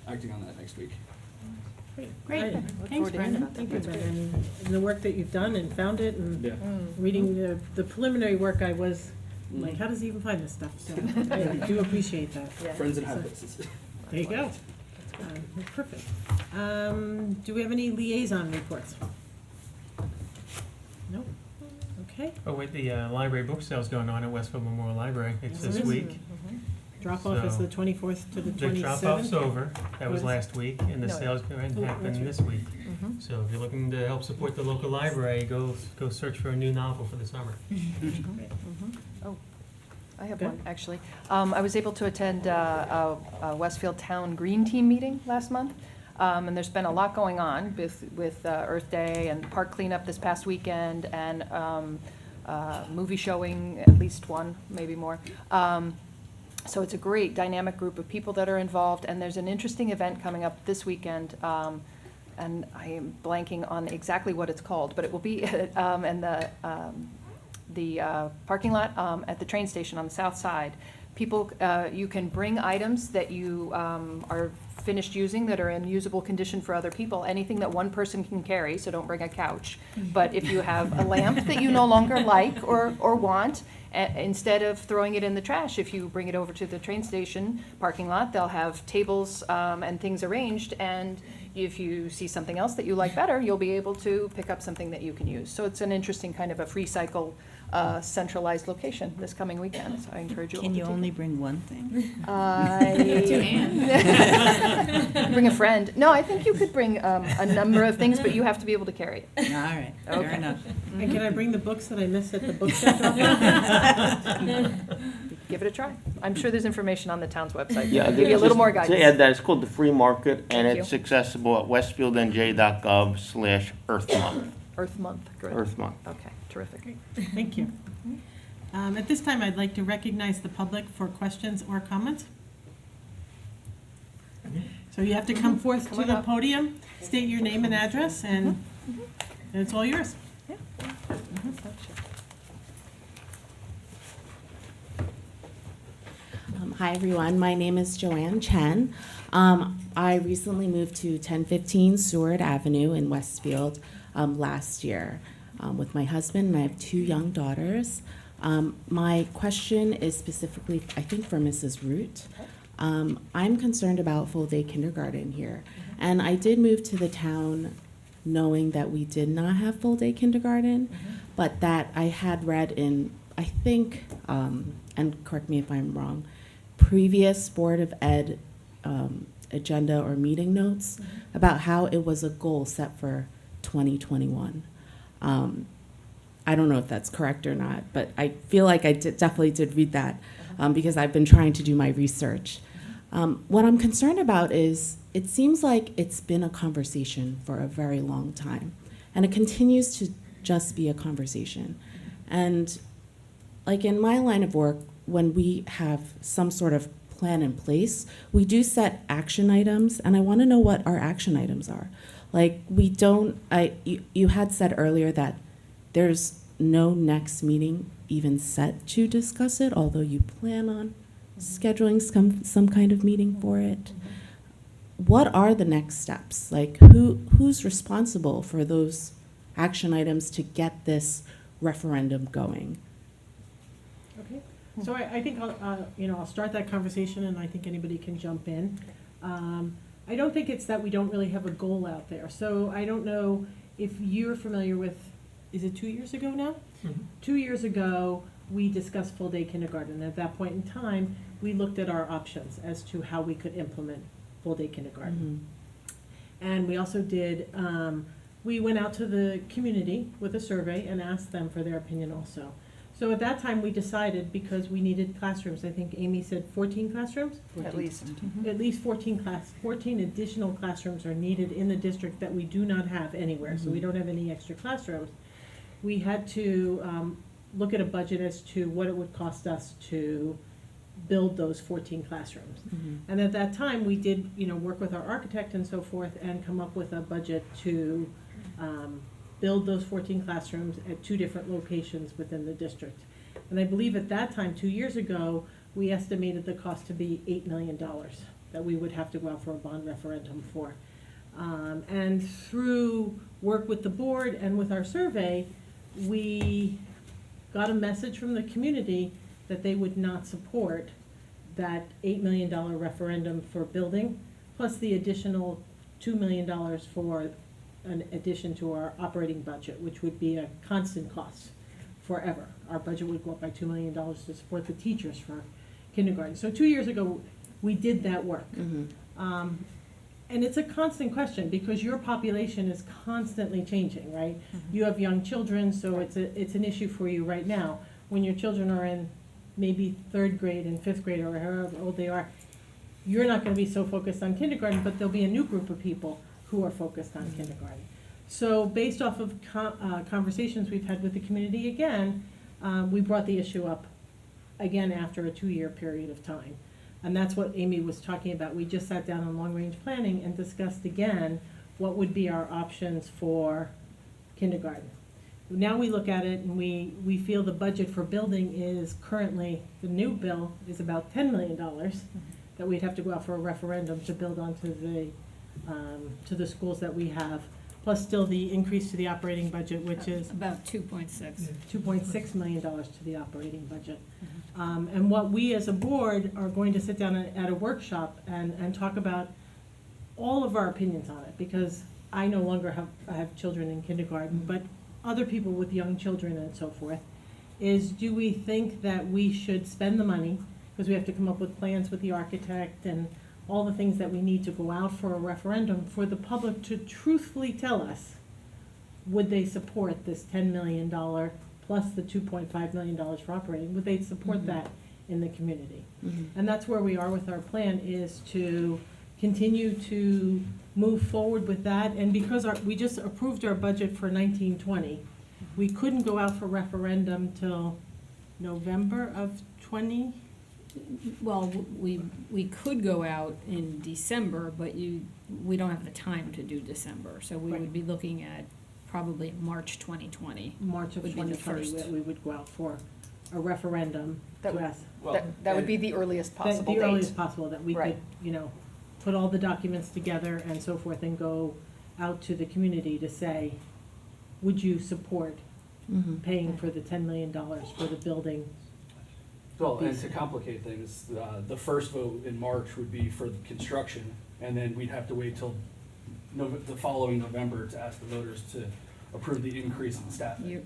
acting on that next week. Great. Look Thanks, forward to hearing Brenda. about that. Thank you, Brenda. And the work that you've done and found it and Yeah. reading the preliminary work, I was like, how does he even find this stuff? So I do appreciate that. Yeah. Friends and high places. There you go. Perfect. Do we have any liaison reports? No? Okay. Oh, wait, the library book sale's going on at Westfield Memorial Library. It's Yes, this it is. week. Drop off is So, the 24th to the The 27th. drop-off's over. That was Was- last week, and the No. sale's going to Oh, that's happen right. this week. Mhm. So if you're looking to help support the local library, go search for a new novel for the summer. Oh, I have Good. one, actually. I was able to attend a Westfield Town Green Team meeting last month, and there's been a lot going on with Earth Day and park cleanup this past weekend, and movie showing, at least one, maybe more. So it's a great dynamic group of people that are involved, and there's an interesting event coming up this weekend, and I am blanking on exactly what it's called, but it will be in the parking lot at the train station on the south side. People, you can bring items that you are finished using that are in usable condition for other people, anything that one person can carry, so don't bring a couch. But if you have a lamp that you no longer like or want, instead of throwing it in the trash, if you bring it over to the train station parking lot, they'll have tables and things arranged, and if you see something else that you like better, you'll be able to pick up something that you can use. So it's an interesting kind of a free cycle centralized location this coming weekend, so I encourage you all to Can you take only it. bring one thing? Two hands. Bring a friend. No, I think you could bring a number of things, but you have to be able to carry it. All right, fair Okay. enough. And can I bring the books that I missed at the bookshop? Give it a try. I'm sure there's information on the town's website. Yeah, Give you a little more To add guidance. that, it's called the Free Market, and Thank it's you. accessible at westfieldnj.gov/Earth Month. Earth Month, good. Earth Month. Okay, terrific. Thank you. At this time, I'd like to recognize the public for questions or comments. So you have to come forth Come to on the up. podium, state your name and address, and it's all yours. Hi, everyone. My name is Joanne Chen. I recently moved to 1015 Seward Avenue in Westfield last year with my husband, and I have 2 young daughters. My question is specifically, I think, for Mrs. Root. I'm concerned about full-day kindergarten here, and I did move to the town knowing that we did not have full-day kindergarten, but that I had read in, I think, and correct me if I'm wrong, previous Board of Ed agenda or meeting notes about how it was a goal set for 2021. I don't know if that's correct or not, but I feel like I definitely did read that because I've been trying to do my research. What I'm concerned about is it seems like it's been a conversation for a very long time, and it continues to just be a conversation. And like in my line of work, when we have some sort of plan in place, we do set action items, and I want to know what our action items are. Like, we don't, you had said earlier that there's no next meeting even set to discuss it, although you plan on scheduling some kind of meeting for it. What are the next steps? Like, who's responsible for those action items to get this referendum going? Okay, so I think I'll start that conversation, and I think anybody can jump in. I don't think it's that we don't really have a goal out there. So I don't know if you're familiar with, is it 2 years ago now? 2 years ago, we discussed full-day kindergarten. At that point in time, we looked at our options as to how we could implement full-day kindergarten. And we also did, we went out to the community with a survey and asked them for their opinion also. So at that time, we decided, because we needed classrooms, I think Amy said 14 classrooms? At least. At least 14 additional classrooms are needed in the district that we do not have anywhere, so we don't have any extra classrooms. We had to look at a budget as to what it would cost us to build those 14 classrooms. And at that time, we did, work with our architect and so forth and come up with a budget to build those 14 classrooms at 2 different locations within the district. And I believe at that time, 2 years ago, we estimated the cost to be $8 million that we would have to go out for a bond referendum for. And through work with the board and with our survey, we got a message from the community that they would not support that $8 million referendum for building, plus the additional $2 million for an addition to our operating budget, which would be a constant cost forever. Our budget would go up by $2 million to support the teachers for kindergarten. So 2 years ago, we did that work. And it's a constant question because your population is constantly changing, right? You have young children, so it's an issue for you right now. When your children are in maybe 3rd grade and 5th grade or however old they are, you're not going to be so focused on kindergarten, but there'll be a new group of people who are focused on kindergarten. So based off of conversations we've had with the community again, we brought the issue up again after a 2-year period of time. And that's what Amy was talking about. We just sat down on long-range planning and discussed again what would be our options for kindergarten. Now we look at it and we feel the budget for building is currently, the new bill is about $10 million that we'd have to go out for a referendum to build onto to the schools that we have, plus still the increase to the operating budget, which is About 2.6. $2.6 million to the operating budget. And what we as a board are going to sit down at a workshop and talk about all of our opinions on it, because I no longer have children in kindergarten, but other people with young children and so forth, is do we think that we should spend the money, because we have to come up with plans with the architect and all the things that we need to go out for a referendum, for the public to truthfully tell us, would they support this $10 million plus the $2.5 million for operating? Would they support that in the community? And that's where we are with our plan, is to continue to move forward with that. And because we just approved our budget for 1920, we couldn't go out for referendum till November of 20. Well, we could go out in December, but we don't have the time to do December. So we would be looking at probably March 2020. March of Would be the 2020, first. we would go out for a referendum That to would- ask. That would be the earliest possible The date. earliest possible that we could, Right. put all the documents together and so forth and go out to the community to say, would you support paying for the $10 million for the building? Well, and to complicate things, the first vote in March would be for the construction, and then we'd have to wait till the following November to ask the voters to approve the increase in staffing. Year-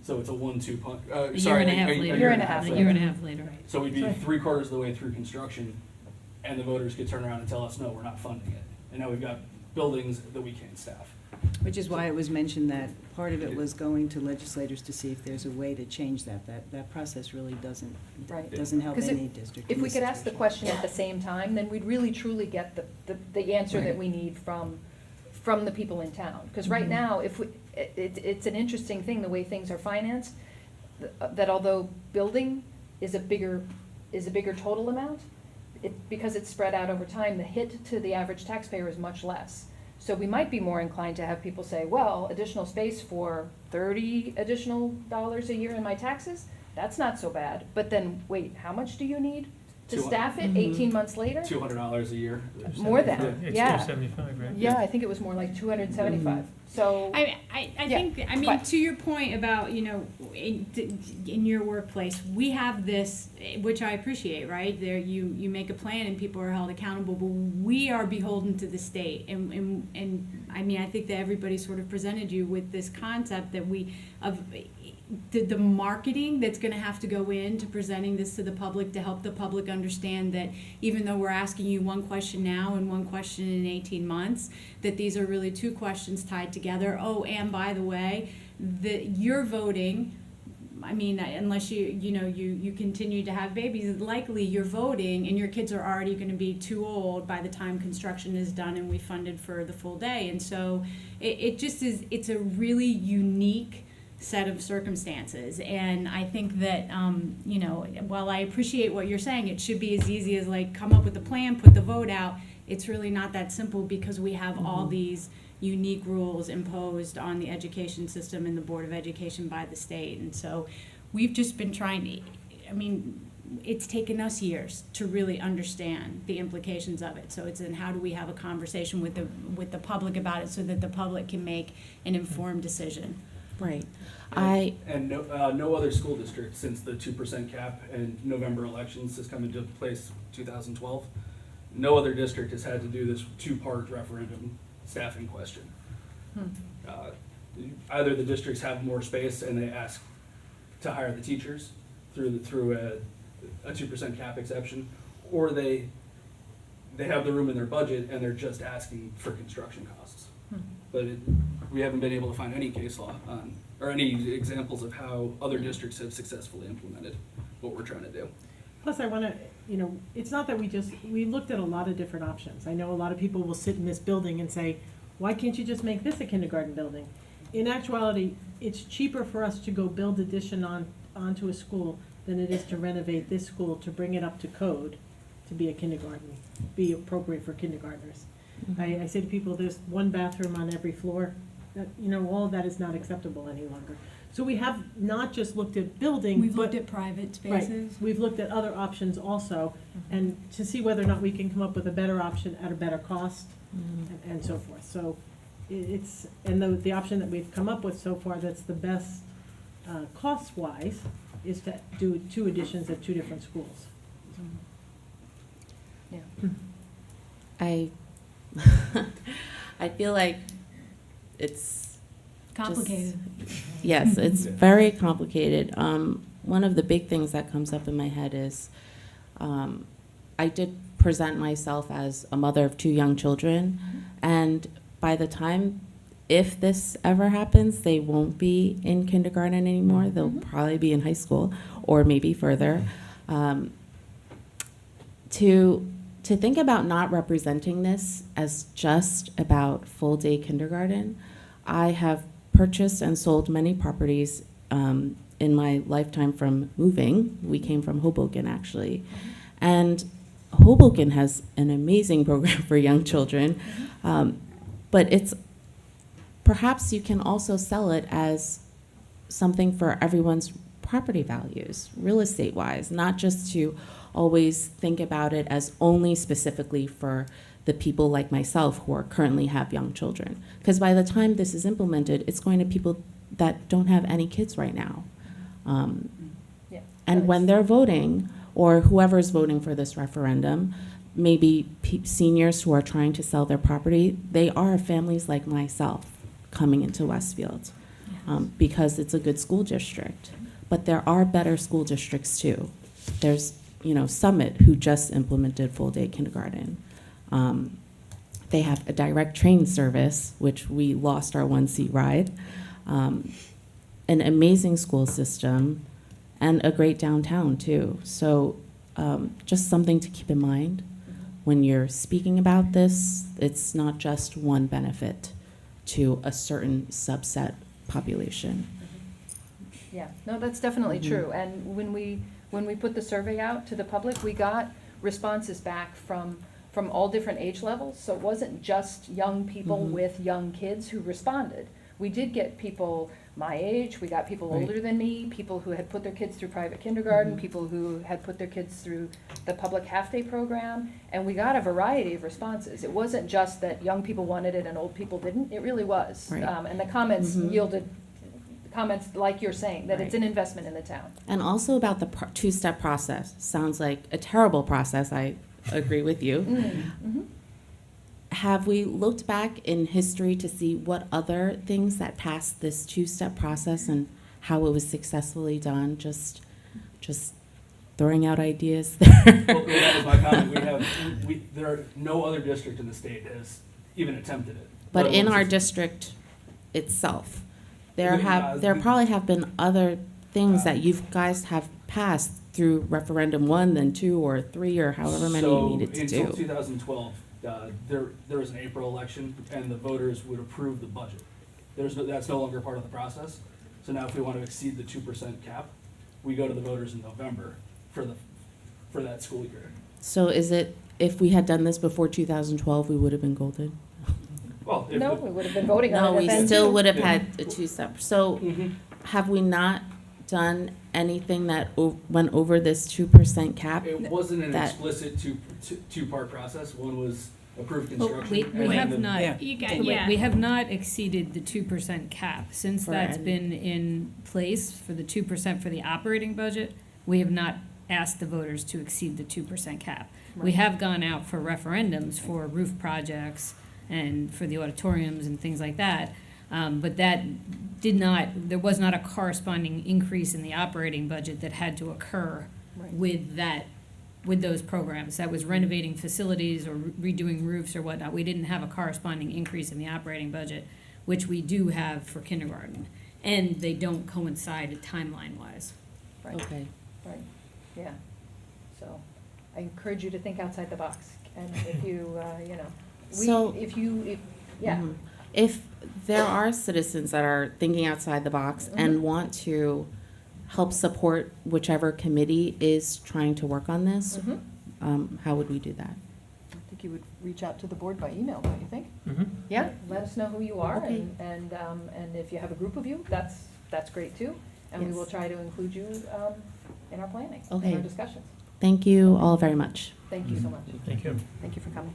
So it's a 1-2 punch. A year and a half later. Year and a half A later. year and a half later. So we'd be Sorry. 3/4 of the way through construction, and the voters could turn around and tell us, no, we're not funding it. And now we've got buildings that we can't staff. Which is why it was mentioned that part of it was going to legislators to see if there's a way to change that. That process really doesn't Right. help 'Cause any district. If in we this could ask the situation. question at the same time, then we'd really truly get the answer that we need from the people in town. Because right now, it's an interesting thing, the way things are financed, that although building is a bigger total amount, because it's spread out over time, the hit to the average taxpayer is much less. So we might be more inclined to have people say, well, additional space for $30 additional a year in my taxes, that's not so bad. But then, wait, how much do you need to staff it 18 months later? $200 a year. More than, It's yeah. 275, right? Yeah, I think it was more like 275. So, I Yeah, think, I mean, but- to your point about, in your workplace, we have this, which I appreciate, right? There, you make a plan and people are held accountable, but we are beholden to the state. And I mean, I think that everybody sort of presented you with this concept that the marketing that's gonna have to go into presenting this to the public to help the public understand that even though we're asking you one question now and one question in 18 months, that these are really 2 questions tied together. Oh, and by the way, that you're voting I mean, unless you continue to have babies, likely you're voting and your kids are already going to be too old by the time construction is done and we funded for the full day. And so it just is, it's a really unique set of circumstances. And I think that, while I appreciate what you're saying, it should be as easy as like come up with a plan, put the vote out. It's really not that simple because we have all these unique rules imposed on the education system and the Board of Education by the state. And so we've just been trying to, it's taken us years to really understand the implications of it. So it's in how do we have a conversation with the public about it so that the public can make an informed decision. Right. And no other school district since the 2% cap and November elections has come into place 2012. No other district has had to do this two-part referendum staffing question. Either the districts have more space and they ask to hire the teachers through a 2% cap exception, or they have the room in their budget and they're just asking for construction costs. But we haven't been able to find any case law on, or any examples of how other districts have successfully implemented what we're trying to do. Plus, I want to, it's not that we looked at a lot of different options. I know a lot of people will sit in this building and say, why can't you just make this a kindergarten building? In actuality, it's cheaper for us to go build addition onto a school than it is to renovate this school to bring it up to code to be a kindergarten, be appropriate for kindergartners. I say to people, there's one bathroom on every floor. All of that is not acceptable any longer. So we have not just looked at building, We've but looked at private right, spaces. we've looked at other options also, and to see whether or not we can come up with a better option at a better cost, and so forth. So the option that we've come up with so far that's the best cost-wise is to do 2 additions at 2 different schools. Yeah. I feel like it's Complicated. yes, it's very complicated. One of the big things that comes up in my head is I did present myself as a mother of 2 young children, and by the time, if this ever happens, they won't be in kindergarten anymore. They'll probably be in high school or maybe further. To think about not representing this as just about full-day kindergarten, I have purchased and sold many properties in my lifetime from moving. We came from Hoboken, actually. And Hoboken has an amazing program for young children, but it's perhaps you can also sell it as something for everyone's property values, real estate-wise, not just to always think about it as only specifically for the people like myself who are currently have young children. Because by the time this is implemented, it's going to people that don't have any kids right now. And when they're voting, or whoever's voting for this referendum, maybe seniors who are trying to sell their property, they are families like myself coming into Westfield because it's a good school district. But there are better school districts too. There's Summit, who just implemented full-day kindergarten. They have a direct train service, which we lost our 1-seat ride, an amazing school system, and a great downtown, too. So just something to keep in mind when you're speaking about this. It's not just one benefit to a certain subset population. Yeah, no, that's definitely true. And when we put the survey out to the public, we got responses back from all different age levels. So it wasn't just young people with young kids who responded. We did get people my age, we got people older than me, people who had put their kids through private kindergarten, people who had put their kids through the public half-day program, and we got a variety of responses. It wasn't just that young people wanted it and old people didn't, it really was. Right. And the comments yielded comments like you're saying, that it's an investment in the town. And also about the 2-step process. Sounds like a terrible process, I agree with you. Have we looked back in history to see what other things that passed this 2-step process and how it was successfully done? Just throwing out ideas there. Well, that was my comment. There are no other district in the state has even attempted it. But Let in alone our succeed. district itself, there Yeah, probably have been other things that you guys have passed through referendum 1, then 2, or 3, or however many you needed to Until do? 2012, there was an April election, and the voters would approve the budget. That's no longer part of the process. So now if we want to exceed the 2% cap, we go to the voters in November for that school year. So is it, if we had done this before 2012, we would have been golden? Well, if No, the- we would have been voting on No, it we then still too. would have Yeah. had a 2-step. So Mhm. have we not done anything that went over this 2% cap? It wasn't an That- explicit two-part process. One was approved Well, construction. we and have then- not, Yeah. we have not exceeded the 2% cap. Since For that's any- been in place for the 2% for the operating budget, we have not asked the voters to exceed the 2% cap. We Right. have gone out for referendums for roof projects and for the auditoriums and things like that. But that there was not a corresponding increase in the operating budget that had to occur Right. with those programs. That was renovating facilities or redoing roofs or whatnot. We didn't have a corresponding increase in the operating budget, which we do have for kindergarten. And they don't coincide timeline-wise. Right, Okay. right, yeah. So I encourage you to think outside the box. And if you, So- yeah. Mhm. If there are citizens that are thinking outside the box and want to help support whichever committee is trying to work on this, how would we do that? I think you would reach out to the board by email, don't you think? Mhm. Yeah, let us know who you are, Okay. and if you have a group of you, that's great too. And we Yes. will try to include you in our planning, in Okay. our discussions. Thank you all very much. Thank you so much. Thank you. Thank you for coming.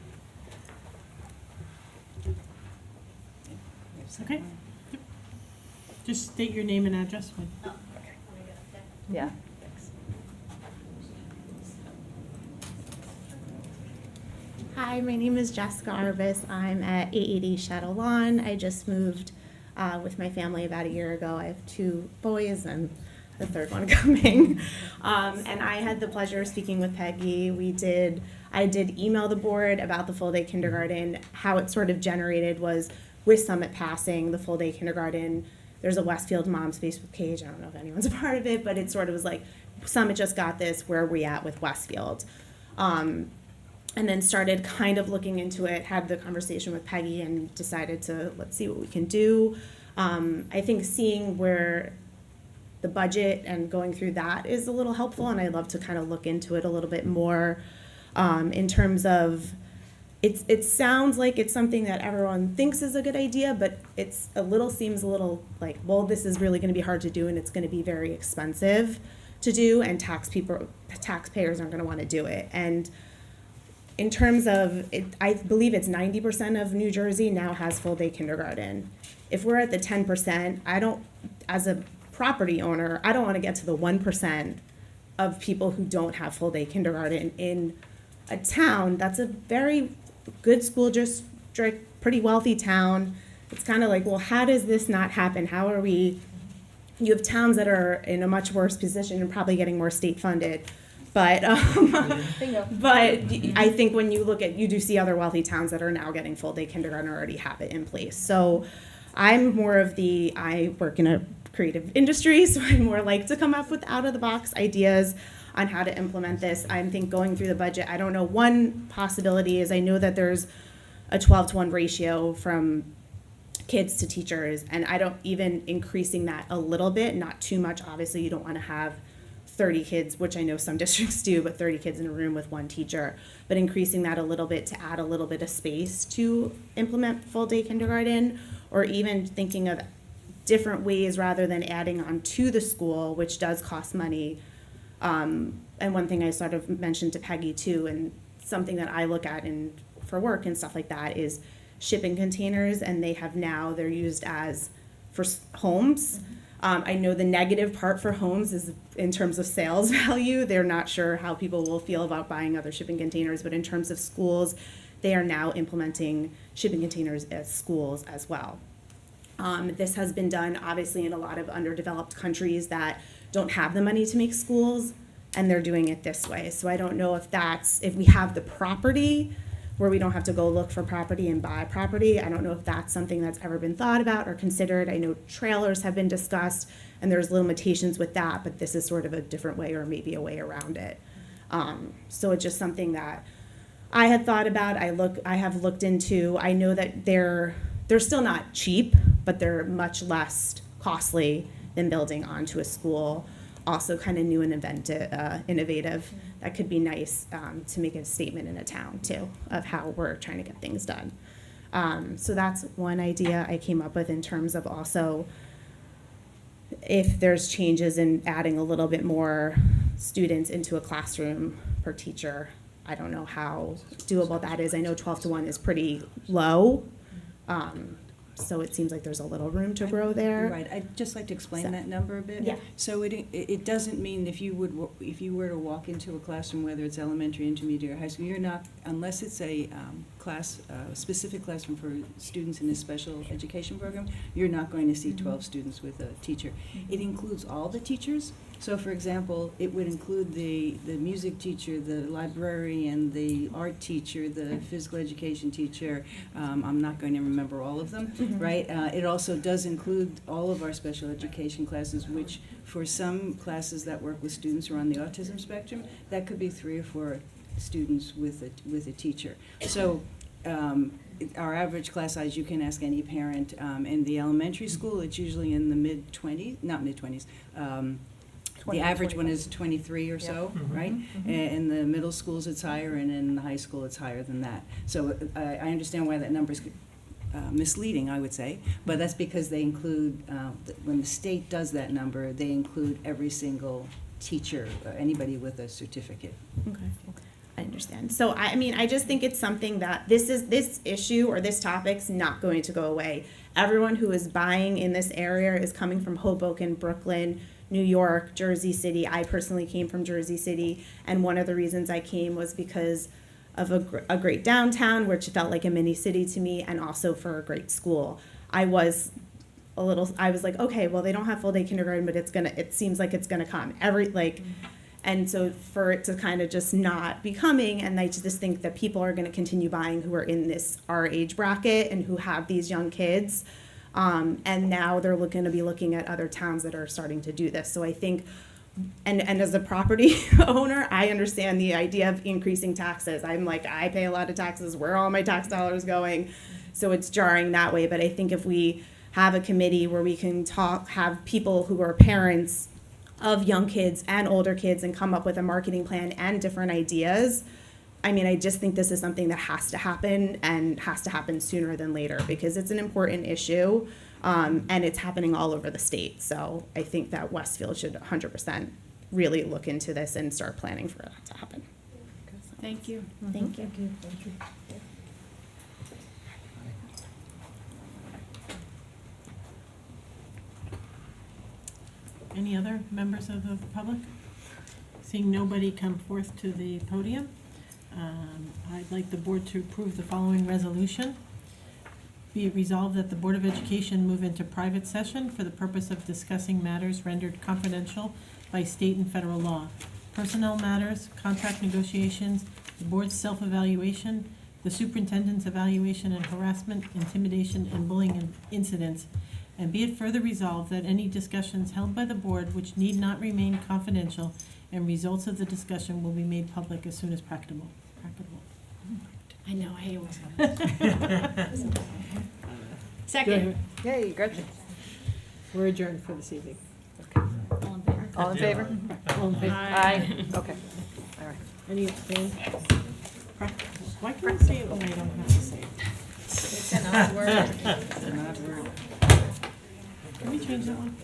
Okay. Just state your name and address. Yeah, thanks. Hi, my name is Jessica Arbus. I'm at 880 Shadow Lawn. I just moved with my family about a year ago. I have 2 boys and the third one coming. And I had the pleasure of speaking with Peggy. I did email the board about the full-day kindergarten. How it sort of generated was with Summit passing the full-day kindergarten. There's a Westfield Moms Facebook page. I don't know if anyone's a part of it, but it sort of was like, Summit just got this. Where are we at with Westfield? And then started kind of looking into it, had the conversation with Peggy and decided to, let's see what we can do. I think seeing where the budget and going through that is a little helpful, and I'd love to kind of look into it a little bit more in terms of, it sounds like it's something that everyone thinks is a good idea, but seems a little like, well, this is really gonna be hard to do and it's gonna be very expensive to do, and taxpayers aren't gonna wanna do it. And in terms of, I believe it's 90% of New Jersey now has full-day kindergarten. If we're at the 10%, as a property owner, I don't want to get to the 1% of people who don't have full-day kindergarten in a town that's a very good school district, pretty wealthy town. It's kind of like, well, how does this not happen? You have towns that are in a much worse position and probably getting more state funded. But Bingo. but I think when you do see other wealthy towns that are now getting full-day kindergarten or already have it in place. So I'm more of I work in a creative industry, so I more like to come up with out-of-the-box ideas on how to implement this. I think going through the budget, I don't know, one possibility is I know that there's a 12-to-1 ratio from kids to teachers, and I don't even increasing that a little bit, not too much. Obviously, you don't want to have 30 kids, which I know some districts do, but 30 kids in a room with one teacher, but increasing that a little bit to add a little bit of space to implement full-day kindergarten, or even thinking of different ways rather than adding on to the school, which does cost money. And one thing I sort of mentioned to Peggy too, and something that I look at for work and stuff like that, is shipping containers, and they're used for homes. I know the negative part for homes is in terms of sales value. They're not sure how people will feel about buying other shipping containers, but in terms of schools, they are now implementing shipping containers at schools as well. This has been done obviously in a lot of underdeveloped countries that don't have the money to make schools, and they're doing it this way. So I don't know if we have the property where we don't have to go look for property and buy property. I don't know if that's something that's ever been thought about or considered. I know trailers have been discussed, and there's limitations with that, but this is sort of a different way or maybe a way around it. So it's just something that I had thought about, I have looked into. I know that they're still not cheap, but they're much less costly than building onto a school. Also kind of new and innovative. That could be nice to make a statement in a town too, of how we're trying to get things done. So that's one idea I came up with in terms of also if there's changes in adding a little bit more students into a classroom per teacher. I don't know how doable that is. I know 12-to-1 is pretty low. So it seems like there's a little room to grow there. Right, I'd just like to explain So- that number a bit. Yeah. So it doesn't mean if you were to walk into a classroom, whether it's elementary, intermediate, or high school, you're not, unless it's a specific classroom for students in a special education program, you're not going to see 12 students with a teacher. It includes all the teachers. So for example, it would include the music teacher, the librarian, the art teacher, the physical education teacher. I'm not going to remember all of them, right? It also does include all of our special education classes, which for some classes that work with students who are on the autism spectrum, that could be 3 or 4 students with a teacher. So our average class size, you can ask any parent. In the elementary school, it's usually in the mid-20s, not mid-20s. The average one is 23 or so, right? In the middle schools, it's higher, and in the high school, it's higher than that. So I understand why that number is misleading, I would say, but that's because they include, when the state does that number, they include every single teacher, anybody with a certificate. Okay. I understand. So I mean, I just think it's something that this issue or this topic's not going to go away. Everyone who is buying in this area is coming from Hoboken, Brooklyn, New York, Jersey City. I personally came from Jersey City, and one of the reasons I came was because of a great downtown, which felt like a mini city to me, and also for a great school. I was like, okay, well, they don't have full day kindergarten, but it seems like it's gonna come and so for it to kind of just not be coming, and I just think that people are gonna continue buying who are in our age bracket and who have these young kids. And now they're going to be looking at other towns that are starting to do this. So I think, and as a property owner, I understand the idea of increasing taxes. I'm like, I pay a lot of taxes. Where are all my tax dollars going? So it's jarring that way. But I think if we have a committee where we can have people who are parents of young kids and older kids and come up with a marketing plan and different ideas, I mean, I just think this is something that has to happen and has to happen sooner than later because it's an important issue, and it's happening all over the state. So I think that Westfield should 100% really look into this and start planning for it to happen. Thank you. Thank you. Any other members of the public? Seeing nobody come forth to the podium, I'd like the board to approve the following resolution. Be it resolved that the Board of Education move into private session for the purpose of discussing matters rendered confidential by state and federal law. Personnel matters, contract negotiations, the board's self-evaluation, the superintendent's evaluation and harassment, intimidation, and bullying incidents. And be it further resolved that any discussions held by the board which need not remain confidential and results of the discussion will be made public as soon as practicable. I know, I hate it. Second. Yay, Gretchen. We're adjourned for this evening. All in favor? All in favor? Aye. Okay, all right. Any abstain? Practicable. Why can't I say it when I don't have to say it? It's an odd word. It's an odd word. Can we change that one?